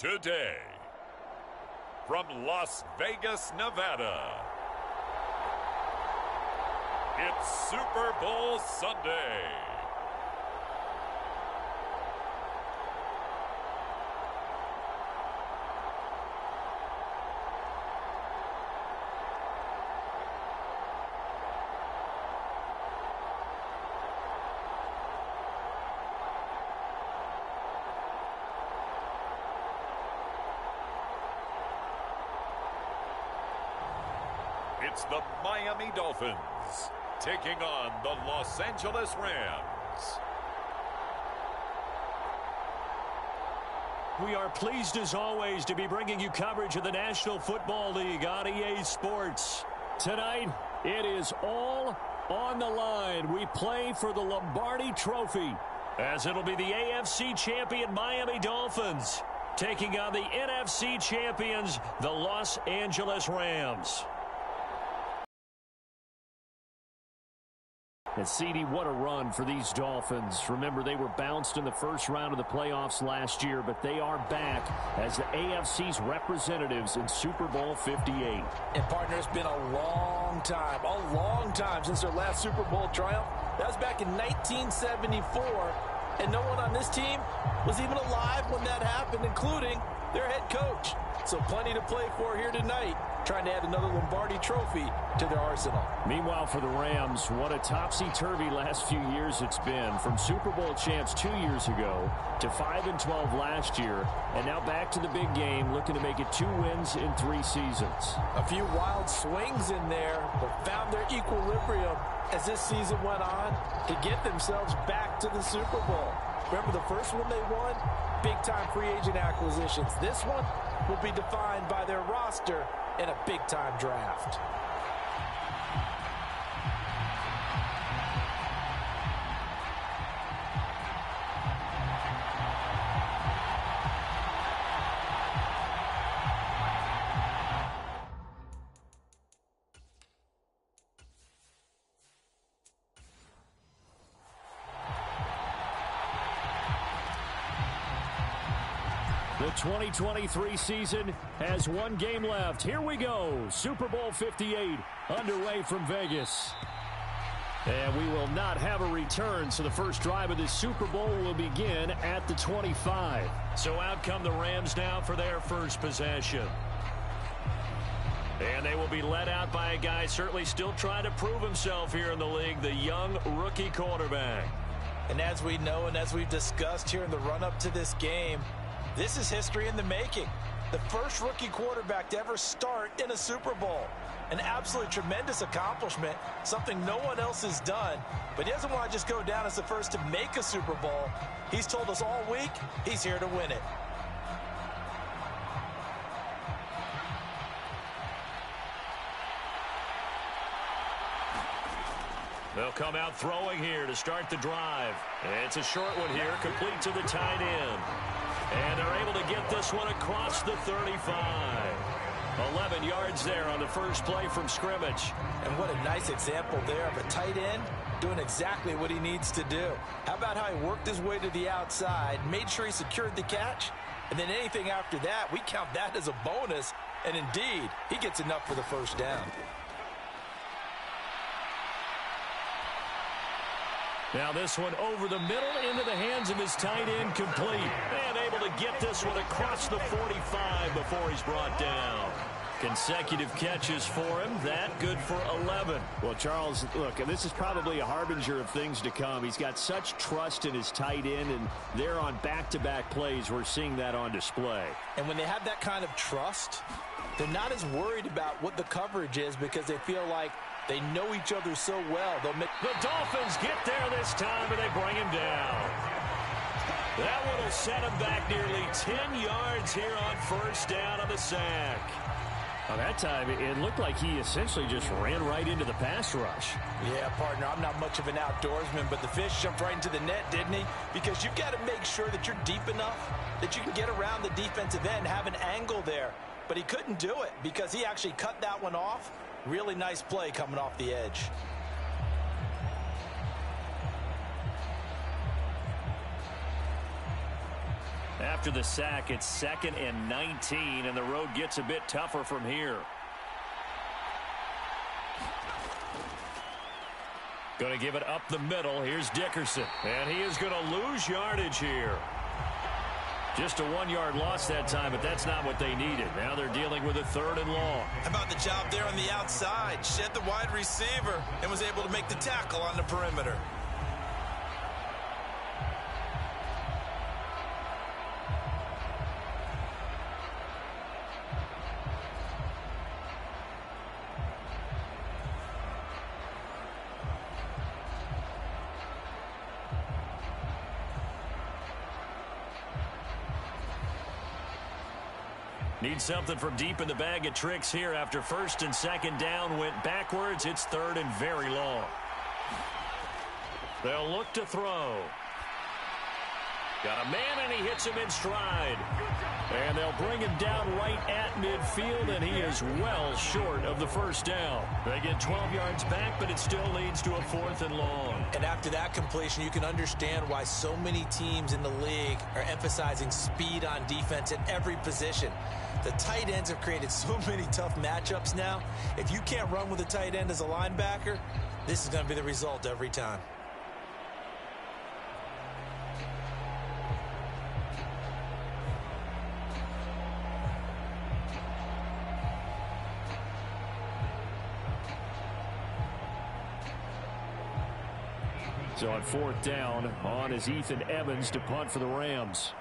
Today, from Las Vegas, Nevada, it's Super Bowl Sunday. It's the Miami Dolphins taking on the Los Angeles Rams. We are pleased as always to be bringing you coverage of the National Football League on EA Sports. Tonight, it is all on the line. We play for the Lombardi Trophy, as it'll be the AFC champion Miami Dolphins taking on the NFC champions, the Los Angeles Rams. And CD, what a run for these Dolphins. Remember, they were bounced in the first round of the playoffs last year, but they are back as the AFC's representatives in Super Bowl 58. And, partner, it's been a long time since their last Super Bowl triumph. That was back in 1974, and no one on this team was even alive when that happened, including their head coach. So plenty to play for here tonight, trying to add another Lombardi trophy to their arsenal. Meanwhile, for the Rams, what a topsy-turvy last few years it's been. From Super Bowl champs 2 years ago to 5-12 last year, and now back to the big game, looking to make it 2 wins in 3 seasons. A few wild swings in there, but found their equilibrium as this season went on to get themselves back to the Super Bowl. Remember the first one they won? Big-time free agent acquisitions. This one will be defined by their roster in a big-time draft. The 2023 season has 1 game left. Here we go. Super Bowl 58 underway from Vegas. And we will not have a return, so the first drive of this Super Bowl will begin at the 25. So out come the Rams now for their first possession. And they will be led out by a guy certainly still trying to prove himself here in the league, the young rookie quarterback. And as we know and as we've discussed here in the run-up to this game, this is history in the making. The first rookie quarterback to ever start in a Super Bowl. An absolutely tremendous accomplishment, something no one else has done. But he doesn't want to just go down as the first to make a Super Bowl. He's told us all week he's here to win it. They'll come out throwing here to start the drive. And it's a short one here, complete to the tight end. And they're able to get this one across the 35. 11 yards there on the first play from scrimmage. And what a nice example there of a tight end doing exactly what he needs to do. How about how he worked his way to the outside, made sure he secured the catch, and then anything after that, we count that as a bonus. And indeed, he gets enough for the first down. Now this one over the middle into the hands of his tight end, complete. And able to get this one across the 45 before he's brought down. Consecutive catches for him. That good for 11. Well, Charles, look, this is probably a harbinger of things to come. He's got such trust in his tight end, and they're on back-to-back plays. We're seeing that on display. And when they have that kind of trust, they're not as worried about what the coverage is because they feel like they know each other so well. The Dolphins get there this time, and they bring him down. That one will set him back nearly 10 yards here on first down on the sack. Well, that time, it looked like he essentially just ran right into the pass rush. Yeah, partner, I'm not much of an outdoorsman, but the fish jumped right into the net, didn't he? Because you've got to make sure that you're deep enough that you can get around the defensive end, have an angle there. But he couldn't do it because he actually cut that one off. Really nice play coming off the edge. After the sack, it's 2nd and 19, and the road gets a bit tougher from here. Going to give it up the middle. Here's Dickerson. And he is going to lose yardage here. Just a 1-yard loss that time, but that's not what they needed. Now they're dealing with a 3rd and long. How about the job there on the outside? Shed the wide receiver and was able to make the tackle on the perimeter. Need something from deep in the bag of tricks here. After 1st and 2nd down went backwards, it's 3rd and very long. They'll look to throw. Got a man, and he hits him in stride. And they'll bring him down right at midfield, and he is well short of the 1st down. They get 12 yards back, but it still leads to a 4th and long. And after that completion, you can understand why so many teams in the league are emphasizing speed on defense at every position. The tight ends have created so many tough matchups now. If you can't run with a tight end as a linebacker, this is going to be the result every time. So on 4th down, on is Ethan Evans to punt for the Rams.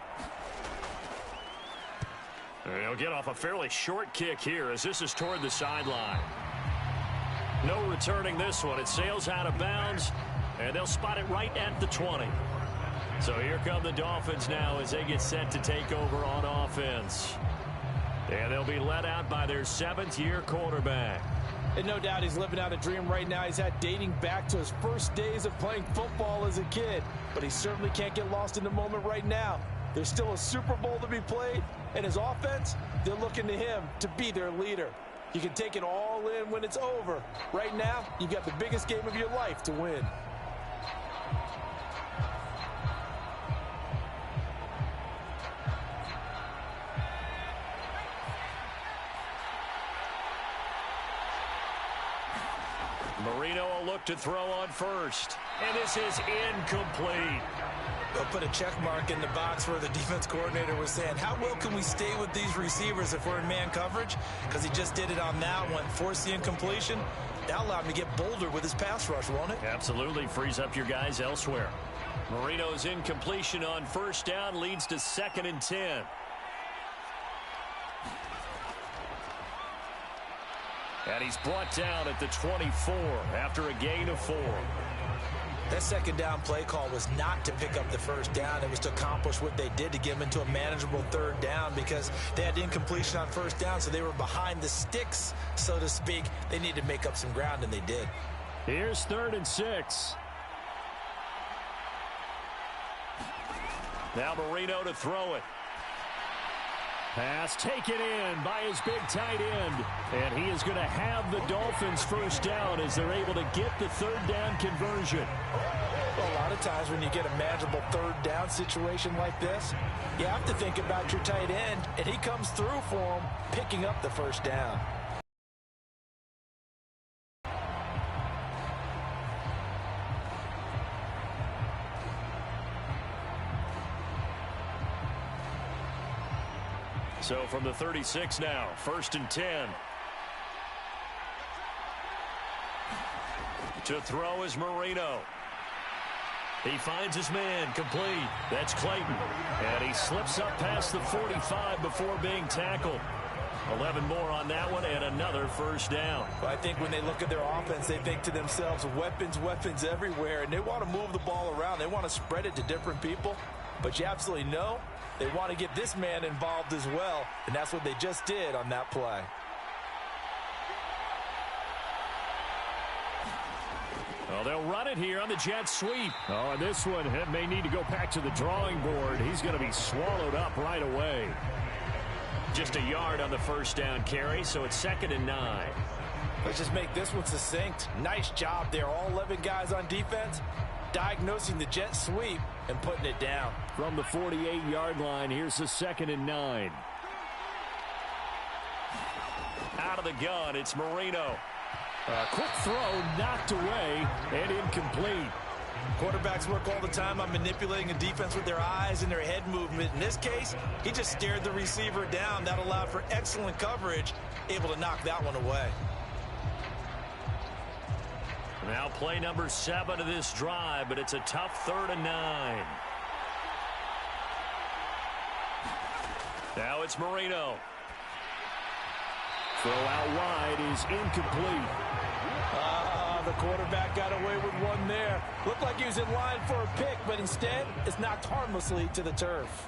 They'll get off a fairly short kick here as this is toward the sideline. No returning this one. It sails out of bounds, and they'll spot it right at the 20. So here come the Dolphins now as they get set to take over on offense. And they'll be led out by their 7th-year quarterback. And no doubt he's living out a dream right now. He's had dating back to his first days of playing football as a kid. But he certainly can't get lost in the moment right now. There's still a Super Bowl to be played. And his offense, they're looking to him to be their leader. You can take it all in when it's over. Right now, you've got the biggest game of your life to win. Marino will look to throw on 1st. And this is incomplete. They'll put a check mark in the box where the defense coordinator was saying, how well can we stay with these receivers if we're in man coverage? Because he just did it on that one, forced the incompletion. That allowed him to get bolder with his pass rush, won't it? Absolutely. Frees up your guys elsewhere. Marino's incompletion on 1st down leads to 2nd and 10. And he's brought down at the 24 after a gain of 4. That 2nd down play call was not to pick up the 1st down. It was to accomplish what they did to get them into a manageable 3rd down because they had incompletion on 1st down, so they were behind the sticks, so to speak. They needed to make up some ground, and they did. Here's 3rd and 6. Now Marino to throw it. Pass taken in by his big tight end. And he is going to have the Dolphins 1st down as they're able to get the 3rd down conversion. Well, a lot of times when you get a manageable 3rd down situation like this, you have to think about your tight end, and he comes through for him, picking up the 1st down. So from the 36 now, 1st and 10. To throw is Marino. He finds his man, complete. That's Clayton. And he slips up past the 45 before being tackled. 11 more on that one and another 1st down. Well, I think when they look at their offense, they think to themselves, weapons, weapons everywhere. And they want to move the ball around. They want to spread it to different people. But you absolutely know they want to get this man involved as well. And that's what they just did on that play. Well, they'll run it here on the jet sweep. Oh, and this one may need to go back to the drawing board. He's going to be swallowed up right away. Just a yard on the 1st down carry, so it's 2nd and 9. Let's just make this one succinct. Nice job there. All 11 guys on defense diagnosing the jet sweep and putting it down. From the 48-yard line, here's the 2nd and 9. Out of the gun, it's Marino. A quick throw knocked away and incomplete. Quarterbacks work all the time on manipulating a defense with their eyes and their head movement. In this case, he just stared the receiver down. That allowed for excellent coverage, able to knock that one away. Now play number 7 of this drive, but it's a tough 3rd and 9. Now it's Marino. Throw out wide is incomplete. The quarterback got away with one there. Looked like he was in line for a pick, but instead, it's knocked harmlessly to the turf.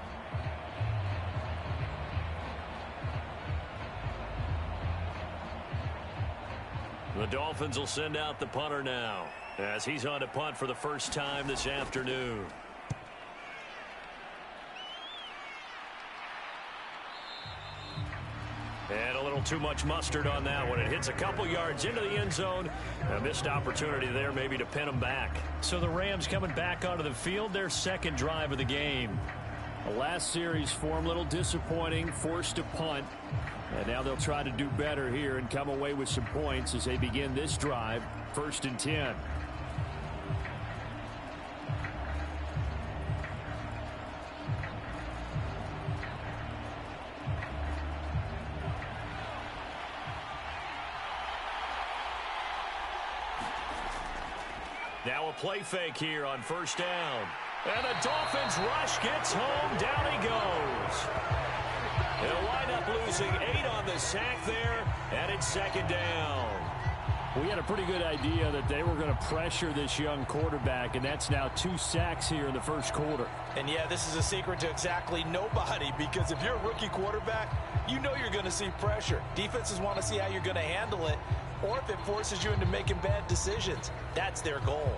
The Dolphins will send out the punter now, as he's on to punt for the first time this afternoon. And a little too much mustard on that one. It hits a couple yards into the end zone. A missed opportunity there maybe to pin them back. So the Rams coming back onto the field, their 2nd drive of the game. The last series for them, a little disappointing, forced to punt. And now they'll try to do better here and come away with some points as they begin this drive, 1st and 10. Now a play fake here on 1st down. And the Dolphins rush gets home. Down he goes. They'll wind up losing 8 on the sack there, and it's 2nd down. We had a pretty good idea that they were going to pressure this young quarterback, and that's now 2 sacks here in the 1st quarter. And yeah, this is a secret to exactly nobody, because if you're a rookie quarterback, you know you're going to see pressure. Defenses want to see how you're going to handle it, or if it forces you into making bad decisions. That's their goal.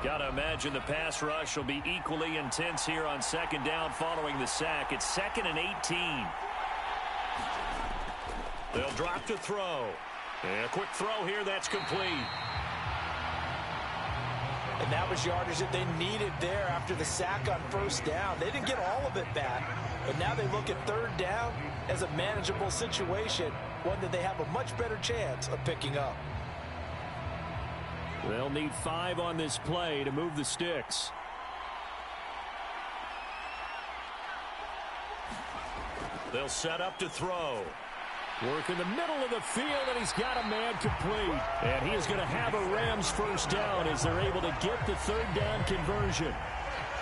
Got to imagine the pass rush will be equally intense here on 2nd down following the sack. It's 2nd and 18. They'll drop to throw. And a quick throw here that's complete. And that was yardage that they needed there after the sack on 1st down. They didn't get all of it back, but now they look at 3rd down as a manageable situation, one that they have a much better chance of picking up. They'll need 5 on this play to move the sticks. They'll set up to throw. Work in the middle of the field, and he's got a man complete. And he is going to have a Rams 1st down as they're able to get the 3rd down conversion.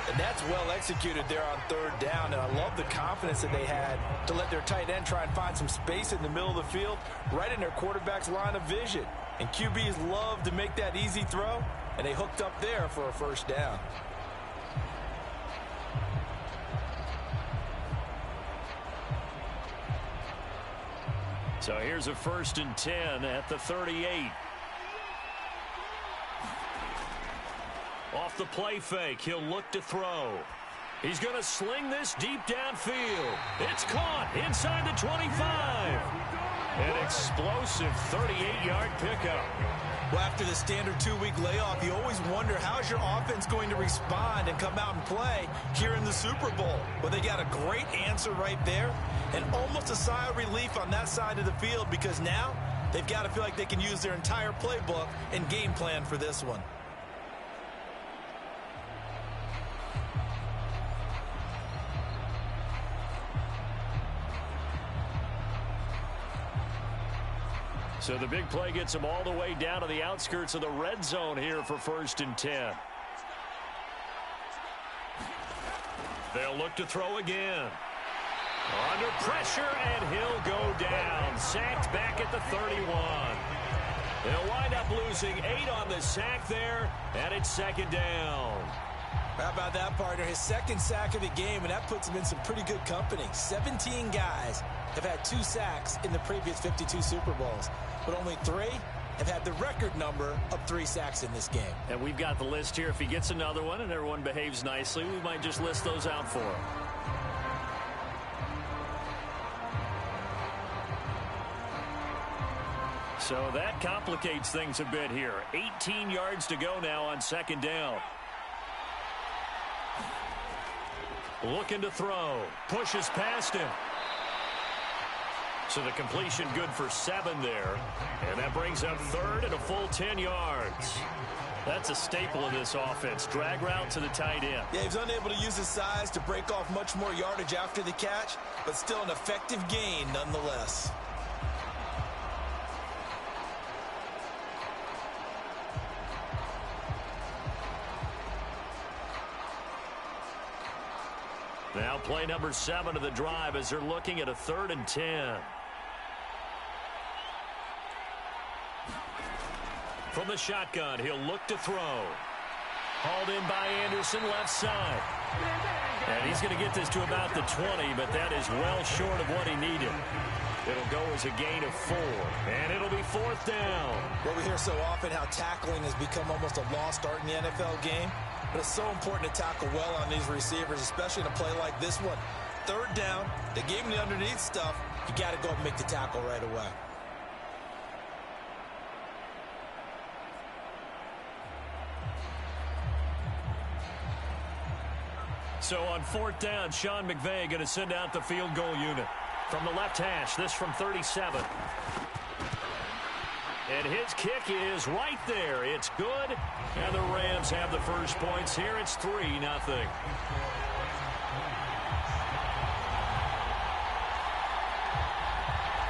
And that's well executed there on 3rd down, and I love the confidence that they had to let their tight end try and find some space in the middle of the field, right in their quarterback's line of vision. And QBs love to make that easy throw, and they hooked up there for a 1st down. So here's a 1st and 10 at the 38. Off the play fake, he'll look to throw. He's going to sling this deep downfield. It's caught inside the 25. An explosive 38-yard pickup. Well, after the standard 2-week layoff, you always wonder how's your offense going to respond and come out and play here in the Super Bowl. Well, they got a great answer right there and almost a sigh of relief on that side of the field because now they've got to feel like they can use their entire playbook and game plan for this one. So the big play gets them all the way down to the outskirts of the red zone here for 1st and 10. They'll look to throw again. Under pressure, and he'll go down. Sacked back at the 31. They'll wind up losing 8 on the sack there, and it's 2nd down. How about that, partner? His 2nd sack of the game, and that puts him in some pretty good company. 17 guys have had 2 sacks in the previous 52 Super Bowls, but only 3 have had the record number of 3 sacks in this game. And we've got the list here. If he gets another one and everyone behaves nicely, we might just list those out for him. So that complicates things a bit here. 18 yards to go now on second down. Looking to throw. Pushes past him. So the completion good for 7 there. And that brings up third and a full 10 yards. That's a staple of this offense. Drag route to the tight end. Yeah, he's unable to use his size to break off much more yardage after the catch, but still an effective gain nonetheless. Now play number 7 of the drive as they're looking at a 3rd and 10. From the shotgun, he'll look to throw. Hauled in by Anderson, left side. And he's going to get this to about the 20, but that is well short of what he needed. It'll go as a gain of 4, and it'll be 4th down. Well, we hear so often how tackling has become almost a lost art in the NFL game, but it's so important to tackle well on these receivers, especially in a play like this one. 3rd down, they gave him the underneath stuff. You got to go and make the tackle right away. So on 4th down, Sean McVay going to send out the field goal unit. From the left hash, this from 37. And his kick is right there. It's good. And the Rams have the first points here. It's 3-0.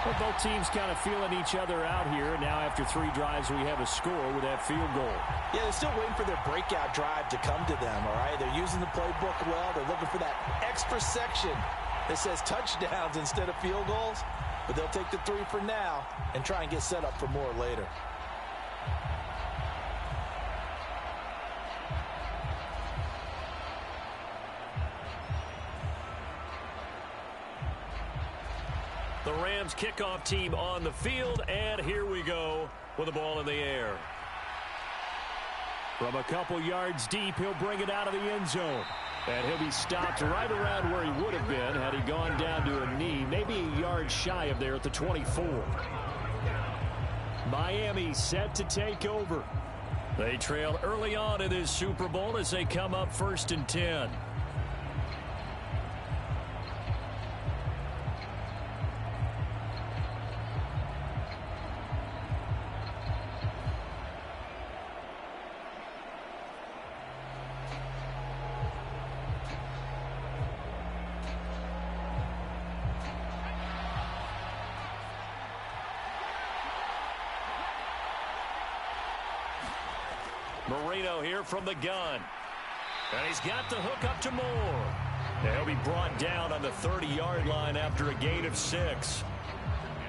Well, both teams kind of feeling each other out here. Now after 3 drives, we have a score with that field goal. Yeah, they're still waiting for their breakout drive to come to them, all right? They're using the playbook well. They're looking for that extra section that says touchdowns instead of field goals. But they'll take the 3 for now and try and get set up for more later. The Rams kickoff team on the field, and here we go with the ball in the air. From a couple yards deep, he'll bring it out of the end zone. And he'll be stopped right around where he would have been had he gone down to a knee, maybe a yard shy of there at the 24. Miami set to take over. They trail early on in this Super Bowl as they come up 1st and 10. Marino here from the gun. And he's got the hook up to Moore. He'll be brought down on the 30-yard line after a gain of 6.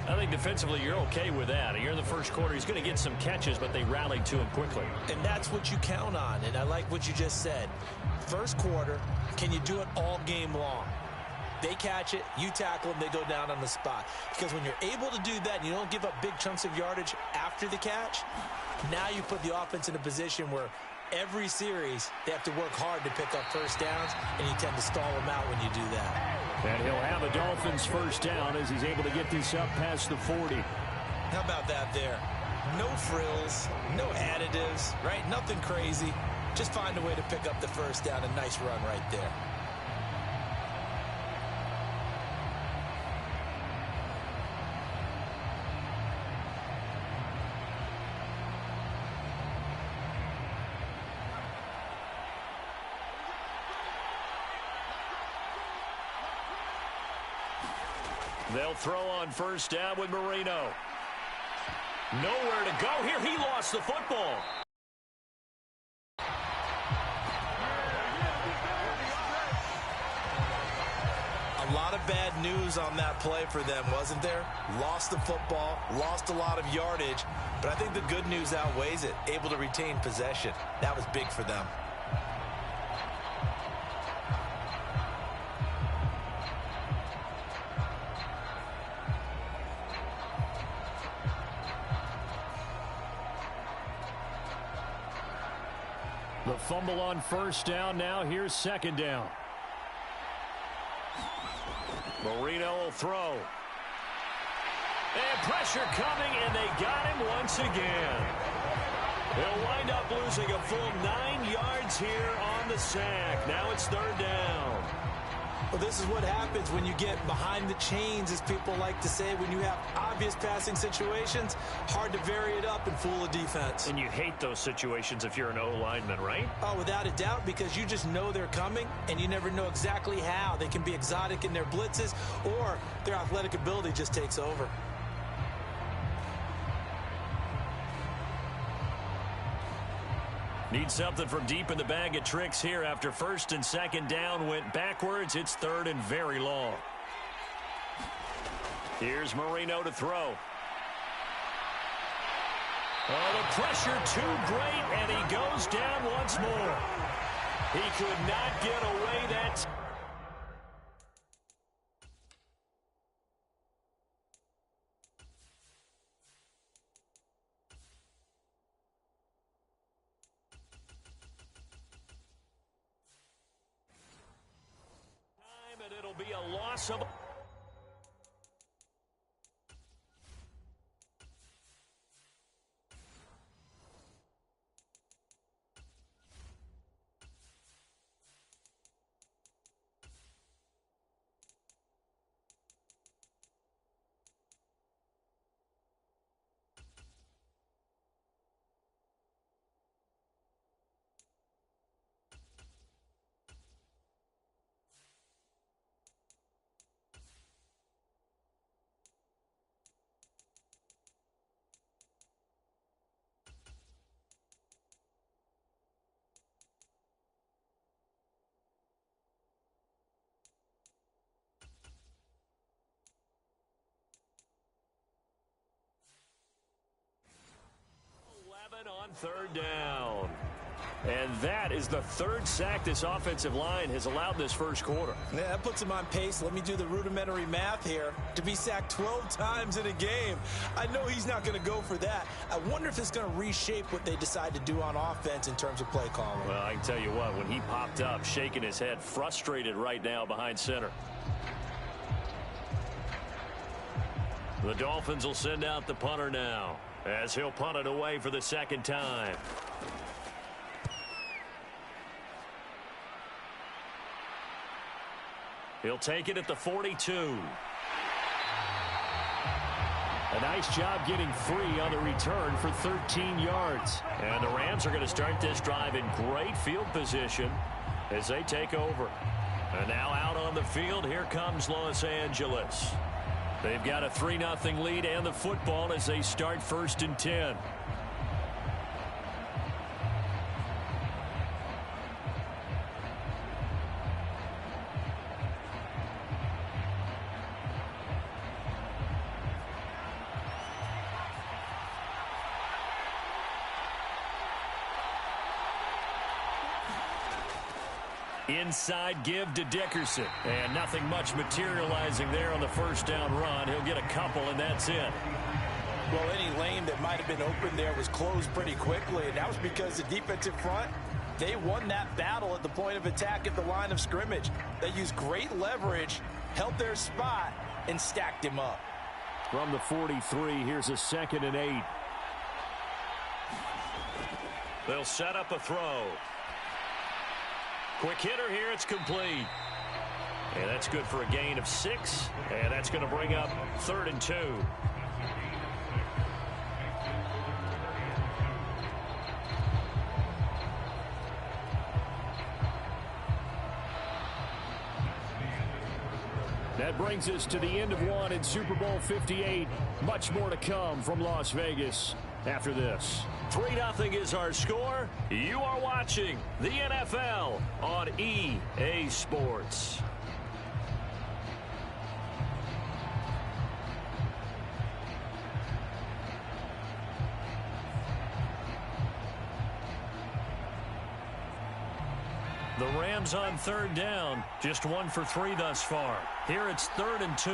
I think defensively you're okay with that. Here in the first quarter, he's going to get some catches, but they rallied to him quickly. And that's what you count on, and I like what you just said. First quarter, can you do it all game long? They catch it, you tackle them, they go down on the spot. Because when you're able to do that and you don't give up big chunks of yardage after the catch, now you put the offense in a position where every series they have to work hard to pick up first downs, and you tend to stall them out when you do that. And he'll have a Dolphins first down as he's able to get this up past the 40. How about that there? No frills, no additives, right? Nothing crazy. Just find a way to pick up the first down. A nice run right there. They'll throw on first down with Marino. Nowhere to go here. He lost the football. A lot of bad news on that play for them, wasn't there? Lost the football, lost a lot of yardage, but I think the good news outweighs it. Able to retain possession. That was big for them. The fumble on first down. Now here's second down. Marino will throw. And pressure coming, and they got him once again. They'll wind up losing a full 9 yards here on the sack. Now it's third down. Well, this is what happens when you get behind the chains, as people like to say. When you have obvious passing situations, hard to vary it up and fool a defense. And you hate those situations if you're an O-lineman, right? Oh, without a doubt, because you just know they're coming, and you never know exactly how. They can be exotic in their blitzes, or their athletic ability just takes over. Need something from deep in the bag of tricks here after first and second down went backwards. It's third and very long. Here's Marino to throw. Oh, the pressure too great, and he goes down once more. He could not get away that time. And it'll be a loss of... On third down. And that is the third sack this offensive line has allowed this first quarter. Yeah, that puts him on pace. Let me do the rudimentary math here. To be sacked 12 times in a game, I know he's not going to go for that. I wonder if it's going to reshape what they decide to do on offense in terms of play calling. Well, I can tell you what, when he popped up, shaking his head, frustrated right now behind center. The Dolphins will send out the punter now, as he'll punt it away for the second time. He'll take it at the 42. A nice job getting 3 on the return for 13 yards. And the Rams are going to start this drive in great field position as they take over. And now out on the field, here comes Los Angeles. They've got a 3-0 lead and the football as they start first and 10. Inside give to Dickerson. And nothing much materializing there on the first down run. He'll get a couple, and that's it. Well, any lane that might have been open there was closed pretty quickly, and that was because the defensive front, they won that battle at the point of attack at the line of scrimmage. They used great leverage, held their spot, and stacked him up. From the 43, here's a 2nd and 8. They'll set up a throw. Quick hitter here, it's complete. And that's good for a gain of 6. And that's going to bring up 3rd and 2. That brings us to the end of one in Super Bowl 58. Much more to come from Las Vegas after this. 3-0 is our score. You are watching the NFL on EA Sports. The Rams on 3rd down, just 1 for 3 thus far. Here it's 3rd and 2.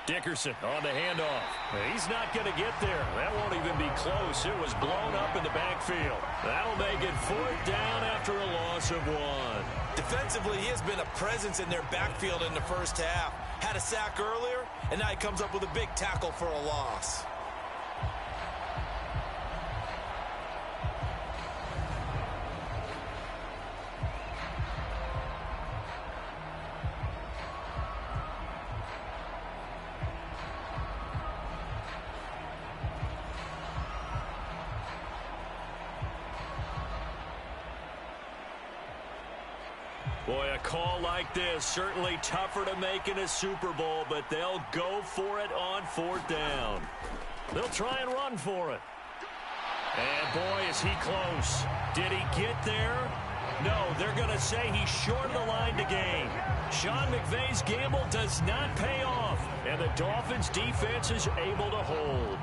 Dickerson on the handoff. He's not going to get there. That won't even be close. It was blown up in the backfield. That'll make it 4th down after a loss of 1. Defensively, he has been a presence in their backfield in the first half. Had a sack earlier, and now he comes up with a big tackle for a loss. Boy, a call like this, certainly tougher to make in a Super Bowl, but they'll go for it on 4th down. They'll try and run for it. And boy, is he close. Did he get there? No, they're going to say he's short of the line to gain. Sean McVay's gamble does not pay off, and the Dolphins defense is able to hold.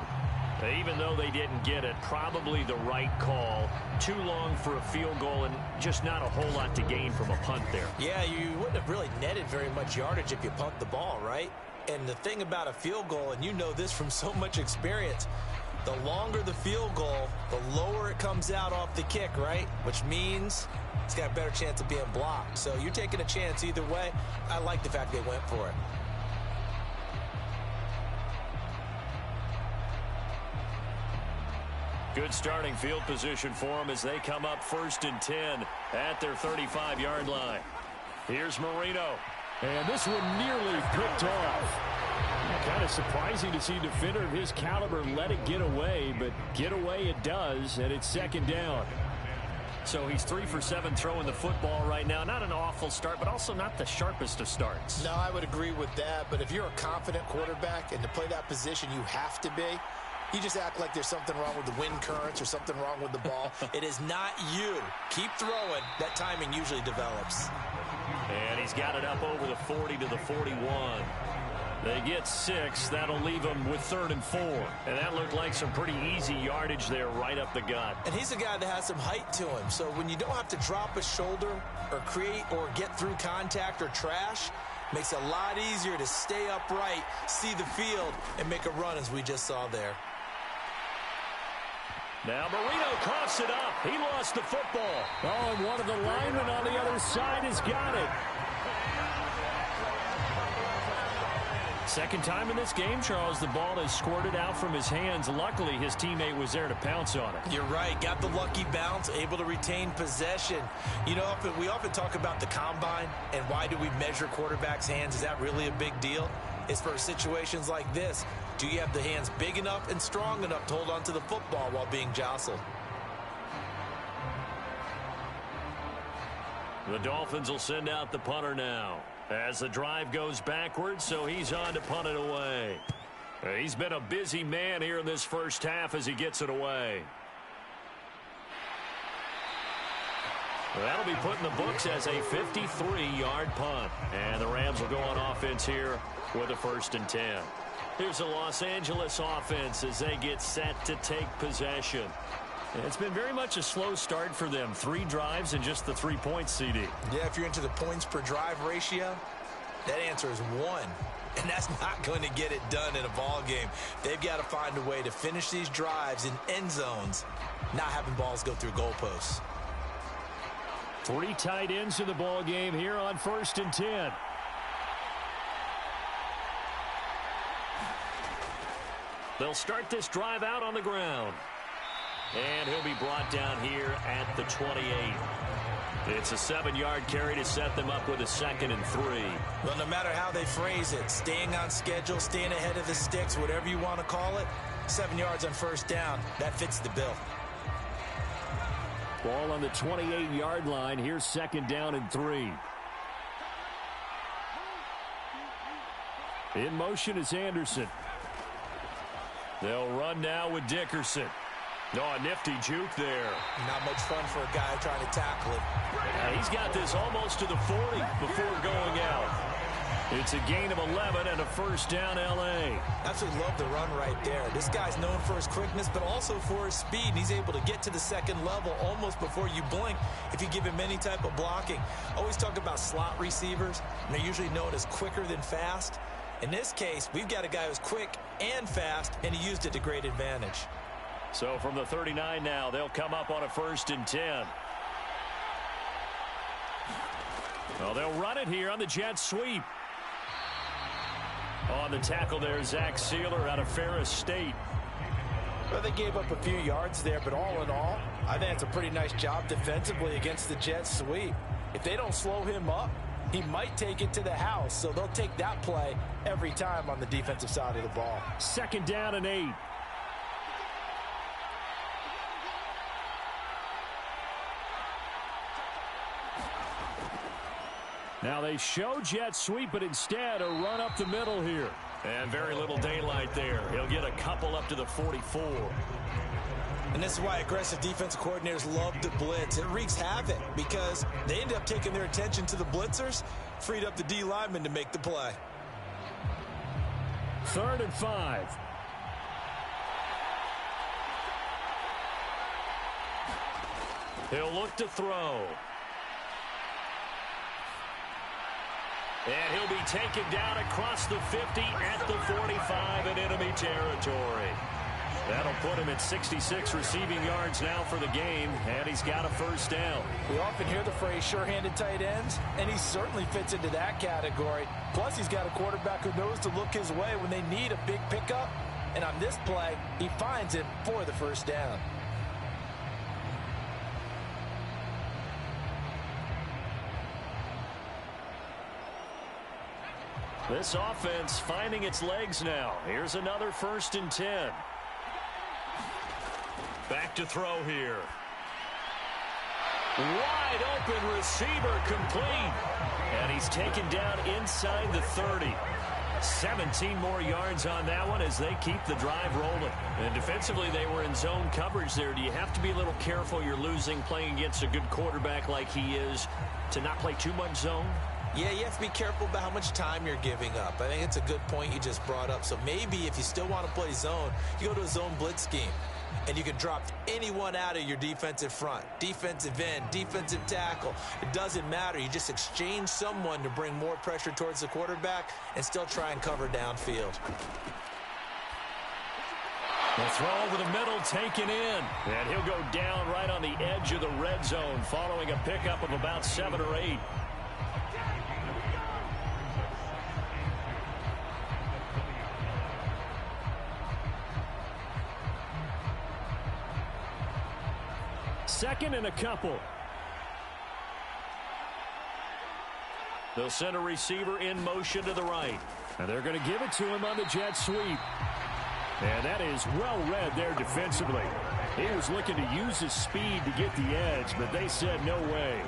Even though they didn't get it, probably the right call. Too long for a field goal and just not a whole lot to gain from a punt there. Yeah, you wouldn't have really netted very much yardage if you punt the ball, right? And the thing about a field goal, and you know this from so much experience, the longer the field goal, the lower it comes out off the kick, right? Which means it's got a better chance of being blocked. So you're taking a chance either way. I like the fact they went for it. Good starting field position for them as they come up 1st and 10 at their 35-yard line. Here's Marino. And this one nearly picked off. Kind of surprising to see a defender of his caliber let it get away, but get away it does, and it's 2nd down. So he's 3 for 7 throwing the football right now. Not an awful start, but also not the sharpest of starts. No, I would agree with that, but if you're a confident quarterback and to play that position you have to be, you just act like there's something wrong with the wind currents or something wrong with the ball. It is not you. Keep throwing. That timing usually develops. And he's got it up over the 40 to the 41. They get 6. That'll leave them with 3rd and 4. And that looked like some pretty easy yardage there right up the gut. And he's a guy that has some height to him. So when you don't have to drop a shoulder or create or get through contact or trash, makes it a lot easier to stay upright, see the field, and make a run as we just saw there. Now Marino coughs it up. He lost the football. Oh, and one of the linemen on the other side has got it. Second time in this game, Charles, the ball has squirted out from his hands. Luckily, his teammate was there to pounce on it. You're right. Got the lucky bounce, able to retain possession. You know, we often talk about the combine and why do we measure quarterbacks' hands? Is that really a big deal? It's for situations like this. Do you have the hands big enough and strong enough to hold on to the football while being jostled? The Dolphins will send out the punter now as the drive goes backwards, so he's on to punt it away. He's been a busy man here in this first half as he gets it away. That'll be put in the books as a 53-yard punt. And the Rams will go on offense here with a 1st and 10. Here's the Los Angeles offense as they get set to take possession. It's been very much a slow start for them. 3 drives and just the 3 points, CD. Yeah, if you're into the points per drive ratio, that answer is 1. And that's not going to get it done in a ball game. They've got to find a way to finish these drives in end zones, not having balls go through goalposts. 3 tight ends in the ball game here on 1st and 10. They'll start this drive out on the ground. And he'll be brought down here at the 28. It's a 7-yard carry to set them up with a 2nd and 3. Well, no matter how they phrase it, staying on schedule, staying ahead of the sticks, whatever you want to call it, 7 yards on 1st down, that fits the bill. Ball on the 28-yard line. Here's 2nd down and 3. In motion is Anderson. They'll run now with Dickerson. Oh, a nifty juke there. Not much fun for a guy trying to tackle him. He's got this almost to the 40 before going out. It's a gain of 11 and a 1st down, L.A. Absolutely love the run right there. This guy's known for his quickness, but also for his speed. And he's able to get to the 2nd level almost before you blink if you give him any type of blocking. Always talk about slot receivers, and they're usually known as quicker than fast. In this case, we've got a guy who's quick and fast, and he used it to great advantage. So from the 39 now, they'll come up on a 1st and 10. Well, they'll run it here on the jet sweep. On the tackle there, Zach Sealer out of Ferris State. Well, they gave up a few yards there, but all in all, I think it's a pretty nice job defensively against the Jets sweep. If they don't slow him up, he might take it to the house, so they'll take that play every time on the defensive side of the ball. 2nd down and 8. Now they show jet sweep, but instead a run up the middle here. And very little daylight there. He'll get a couple up to the 44. And this is why aggressive defensive coordinators love to blitz. It wreaks havoc because they end up taking their attention to the blitzers, freed up the D lineman to make the play. 3rd and 5. He'll look to throw. And he'll be taken down across the 50 at the 45 in enemy territory. That'll put him at 66 receiving yards now for the game, and he's got a 1st down. We often hear the phrase sure-handed tight ends, and he certainly fits into that category. Plus, he's got a quarterback who knows to look his way when they need a big pickup. And on this play, he finds it for the 1st down. This offense finding its legs now. Here's another 1st and 10. Back to throw here. Wide open receiver complete. And he's taken down inside the 30. 17 more yards on that one as they keep the drive rolling. And defensively, they were in zone coverage there. Do you have to be a little careful you're losing playing against a good quarterback like he is to not play too much zone? Yeah, you have to be careful about how much time you're giving up. I think it's a good point you just brought up. So maybe if you still want to play zone, you go to a zone blitz scheme. And you can drop anyone out of your defensive front. Defensive end, defensive tackle. It doesn't matter. You just exchange someone to bring more pressure towards the quarterback and still try and cover downfield. The throw over the middle taken in. And he'll go down right on the edge of the red zone following a pickup of about 7 or 8. Second and a couple. They'll send a receiver in motion to the right. And they're going to give it to him on the jet sweep. And that is well read there defensively. He was looking to use his speed to get the edge, but they said no way.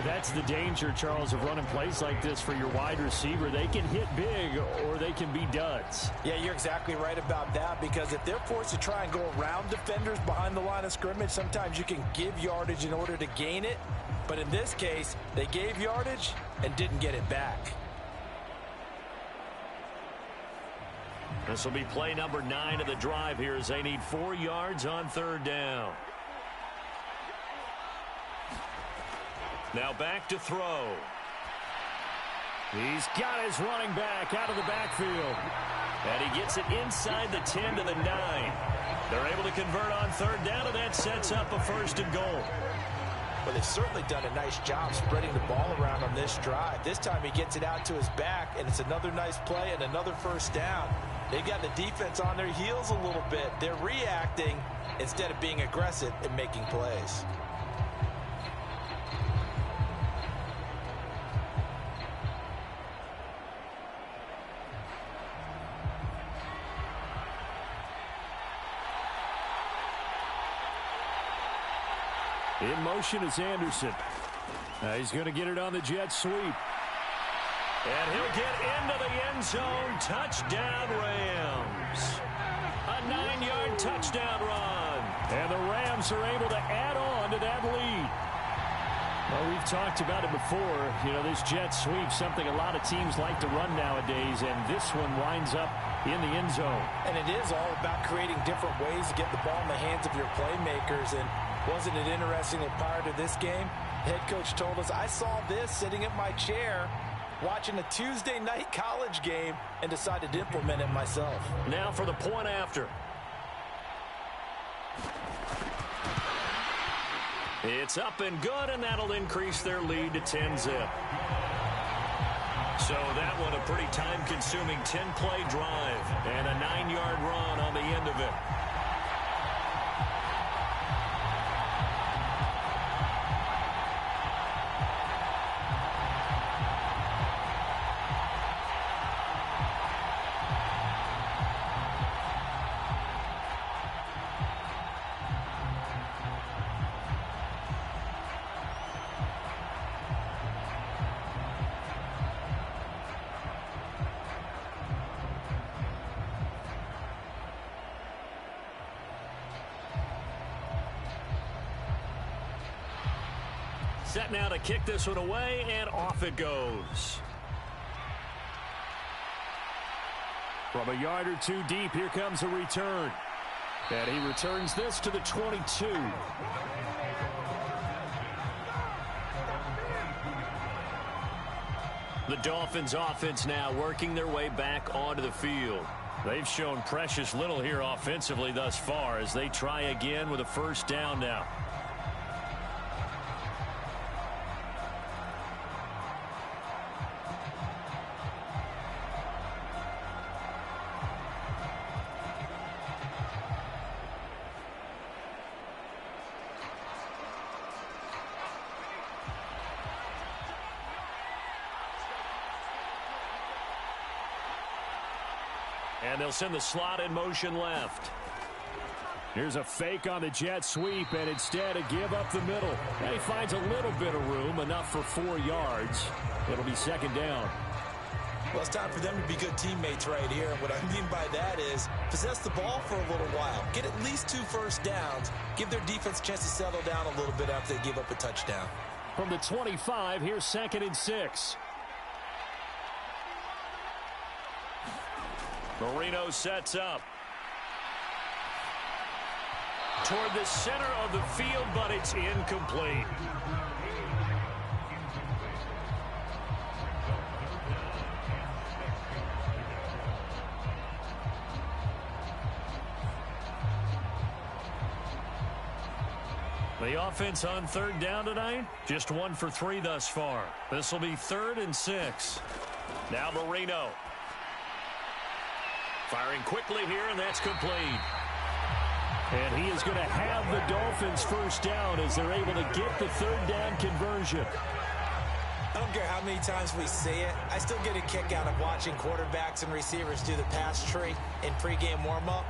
That's the danger, Charles, of running plays like this for your wide receiver. They can hit big or they can be duds. Yeah, you're exactly right about that, because if they're forced to try and go around defenders behind the line of scrimmage, sometimes you can give yardage in order to gain it. But in this case, they gave yardage and didn't get it back. This will be play number 9 of the drive here as they need 4 yards on 3rd down. Now back to throw. He's got his running back out of the backfield. And he gets it inside the 10 to the 9. They're able to convert on 3rd down, and that sets up a 1st and goal. Well, they've certainly done a nice job spreading the ball around on this drive. This time he gets it out to his back, and it's another nice play and another 1st down. They've got the defense on their heels a little bit. They're reacting instead of being aggressive and making plays. In motion is Anderson. He's going to get it on the jet sweep. And he'll get into the end zone. Touchdown, Rams. A 9-yard touchdown run. And the Rams are able to add on to that lead. Well, we've talked about it before. You know, this jet sweep, something a lot of teams like to run nowadays, and this one winds up in the end zone. And it is all about creating different ways to get the ball in the hands of your playmakers. And wasn't it interesting that prior to this game, head coach told us, I saw this sitting in my chair watching a Tuesday night college game and decided to implement it myself. Now for the point after. It's up and good, and that'll increase their lead to 10-zip. So that one a pretty time-consuming 10-play drive and a 9-yard run on the end of it. Set now to kick this one away, and off it goes. From a yard or two deep, here comes a return. And he returns this to the 22. The Dolphins offense now working their way back onto the field. They've shown precious little here offensively thus far as they try again with a first down now. And they'll send the slot in motion left. Here's a fake on the jet sweep, and instead a give up the middle. And he finds a little bit of room, enough for 4 yards. It'll be second down. Well, it's time for them to be good teammates right here. And what I mean by that is possess the ball for a little while. Get at least 2 first downs. Give their defense a chance to settle down a little bit after they give up a touchdown. From the 25, here's 2nd and 6. Marino sets up. Toward the center of the field, but it's incomplete. The offense on 3rd down tonight, just 1 for 3 thus far. This will be 3rd and 6. Now Marino. Firing quickly here, and that's complete. And he is going to have the Dolphins first down as they're able to get the 3rd down conversion. I don't care how many times we see it. I still get a kick out of watching quarterbacks and receivers do the pass tree in pregame warm-up.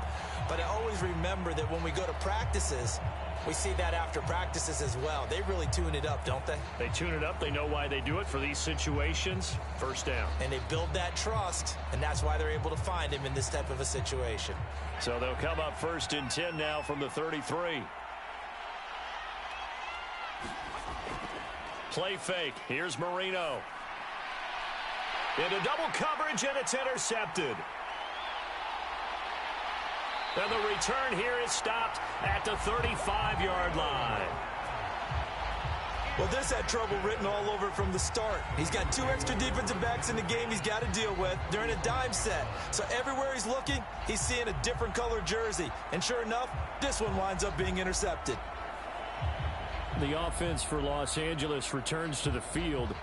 But I always remember that when we go to practices, we see that after practices as well. They really tune it up, don't they? They tune it up. They know why they do it for these situations. First down. And they build that trust, and that's why they're able to find him in this type of a situation. So they'll come up 1st and 10 now from the 33. Play fake. Here's Marino. Into double coverage, and it's intercepted. And the return here is stopped at the 35-yard line. Well, this had trouble written all over from the start. He's got 2 extra defensive backs in the game he's got to deal with. They're in a dime set. So everywhere he's looking, he's seeing a different color jersey. And sure enough, this one winds up being intercepted. The offense for Los Angeles returns to the field.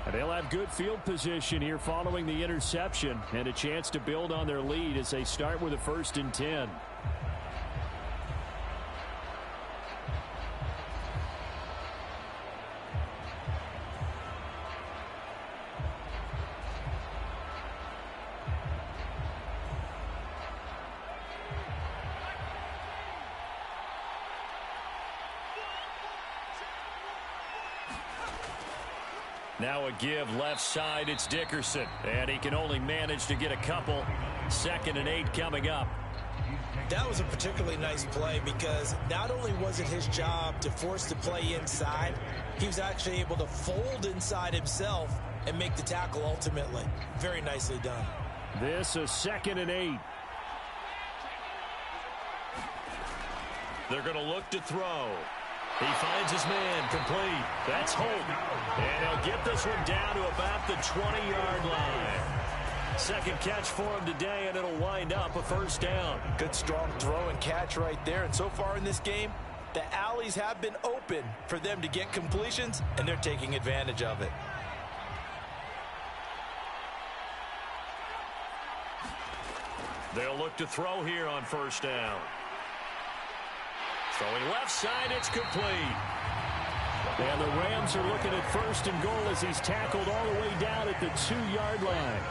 And they'll have good field position here following the interception and a chance to build on their lead as they start with a 1st and 10. Now a give left side. It's Dickerson. And he can only manage to get a couple. 2nd and 8 coming up. That was a particularly nice play because not only was it his job to force the play inside, he was actually able to fold inside himself and make the tackle ultimately. Very nicely done. This is 2nd and 8. They're going to look to throw. He finds his man complete. That's Holt. And he'll get this one down to about the 20-yard line. 2nd catch for him today, and it'll wind up a 1st down. Good strong throw and catch right there. And so far in this game, the alleys have been open for them to get completions, and they're taking advantage of it. They'll look to throw here on first down. Throwing left side, it's complete. And the Rams are looking at first and goal as he's tackled all the way down at the 2-yard line.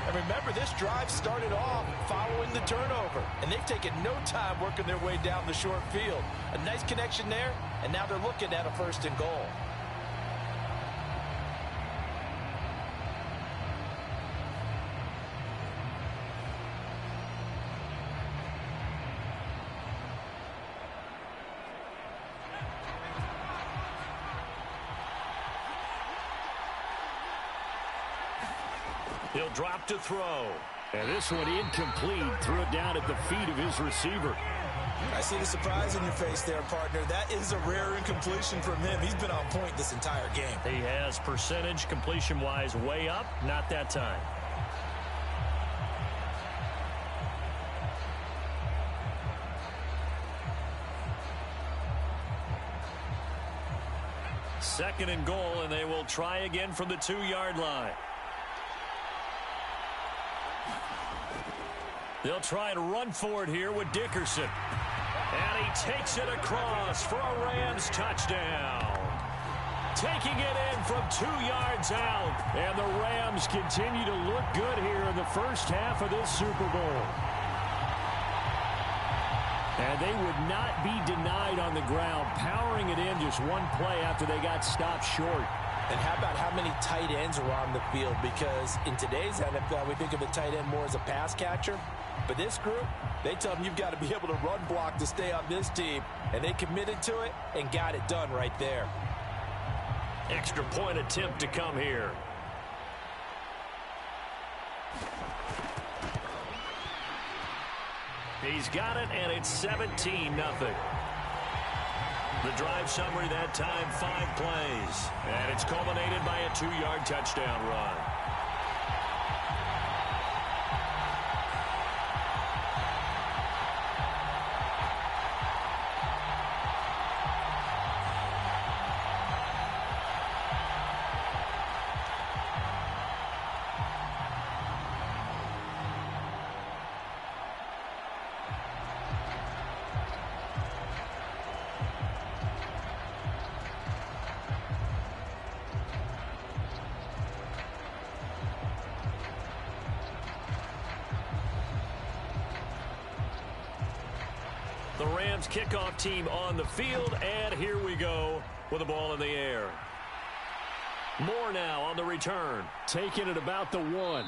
And remember, this drive started off following the turnover, and they've taken no time working their way down the short field. A nice connection there, and now they're looking at a first and goal. He'll drop to throw. And this one incomplete. Threw it down at the feet of his receiver. I see the surprise in your face there, partner. That is a rare incompletion from him. He's been on point this entire game. He has percentage completion-wise way up. Not that time. Second and goal, and they will try again from the 2-yard line. They'll try to run for it here with Dickerson. And he takes it across for a Rams touchdown. Taking it in from 2 yards out. And the Rams continue to look good here in the first half of this Super Bowl. And they would not be denied on the ground, powering it in just one play after they got stopped short. And how about how many tight ends are on the field? Because in today's NFL, we think of the tight end more as a pass catcher. But this group, they tell them you've got to be able to run block to stay on this team. And they committed to it and got it done right there. Extra point attempt to come here. He's got it, and it's 17-0. The drive summary that time, 5 plays. And it's culminated by a 2-yard touchdown run. The Rams kickoff team on the field, and here we go with the ball in the air. Moore now on the return. Taking it about the 1.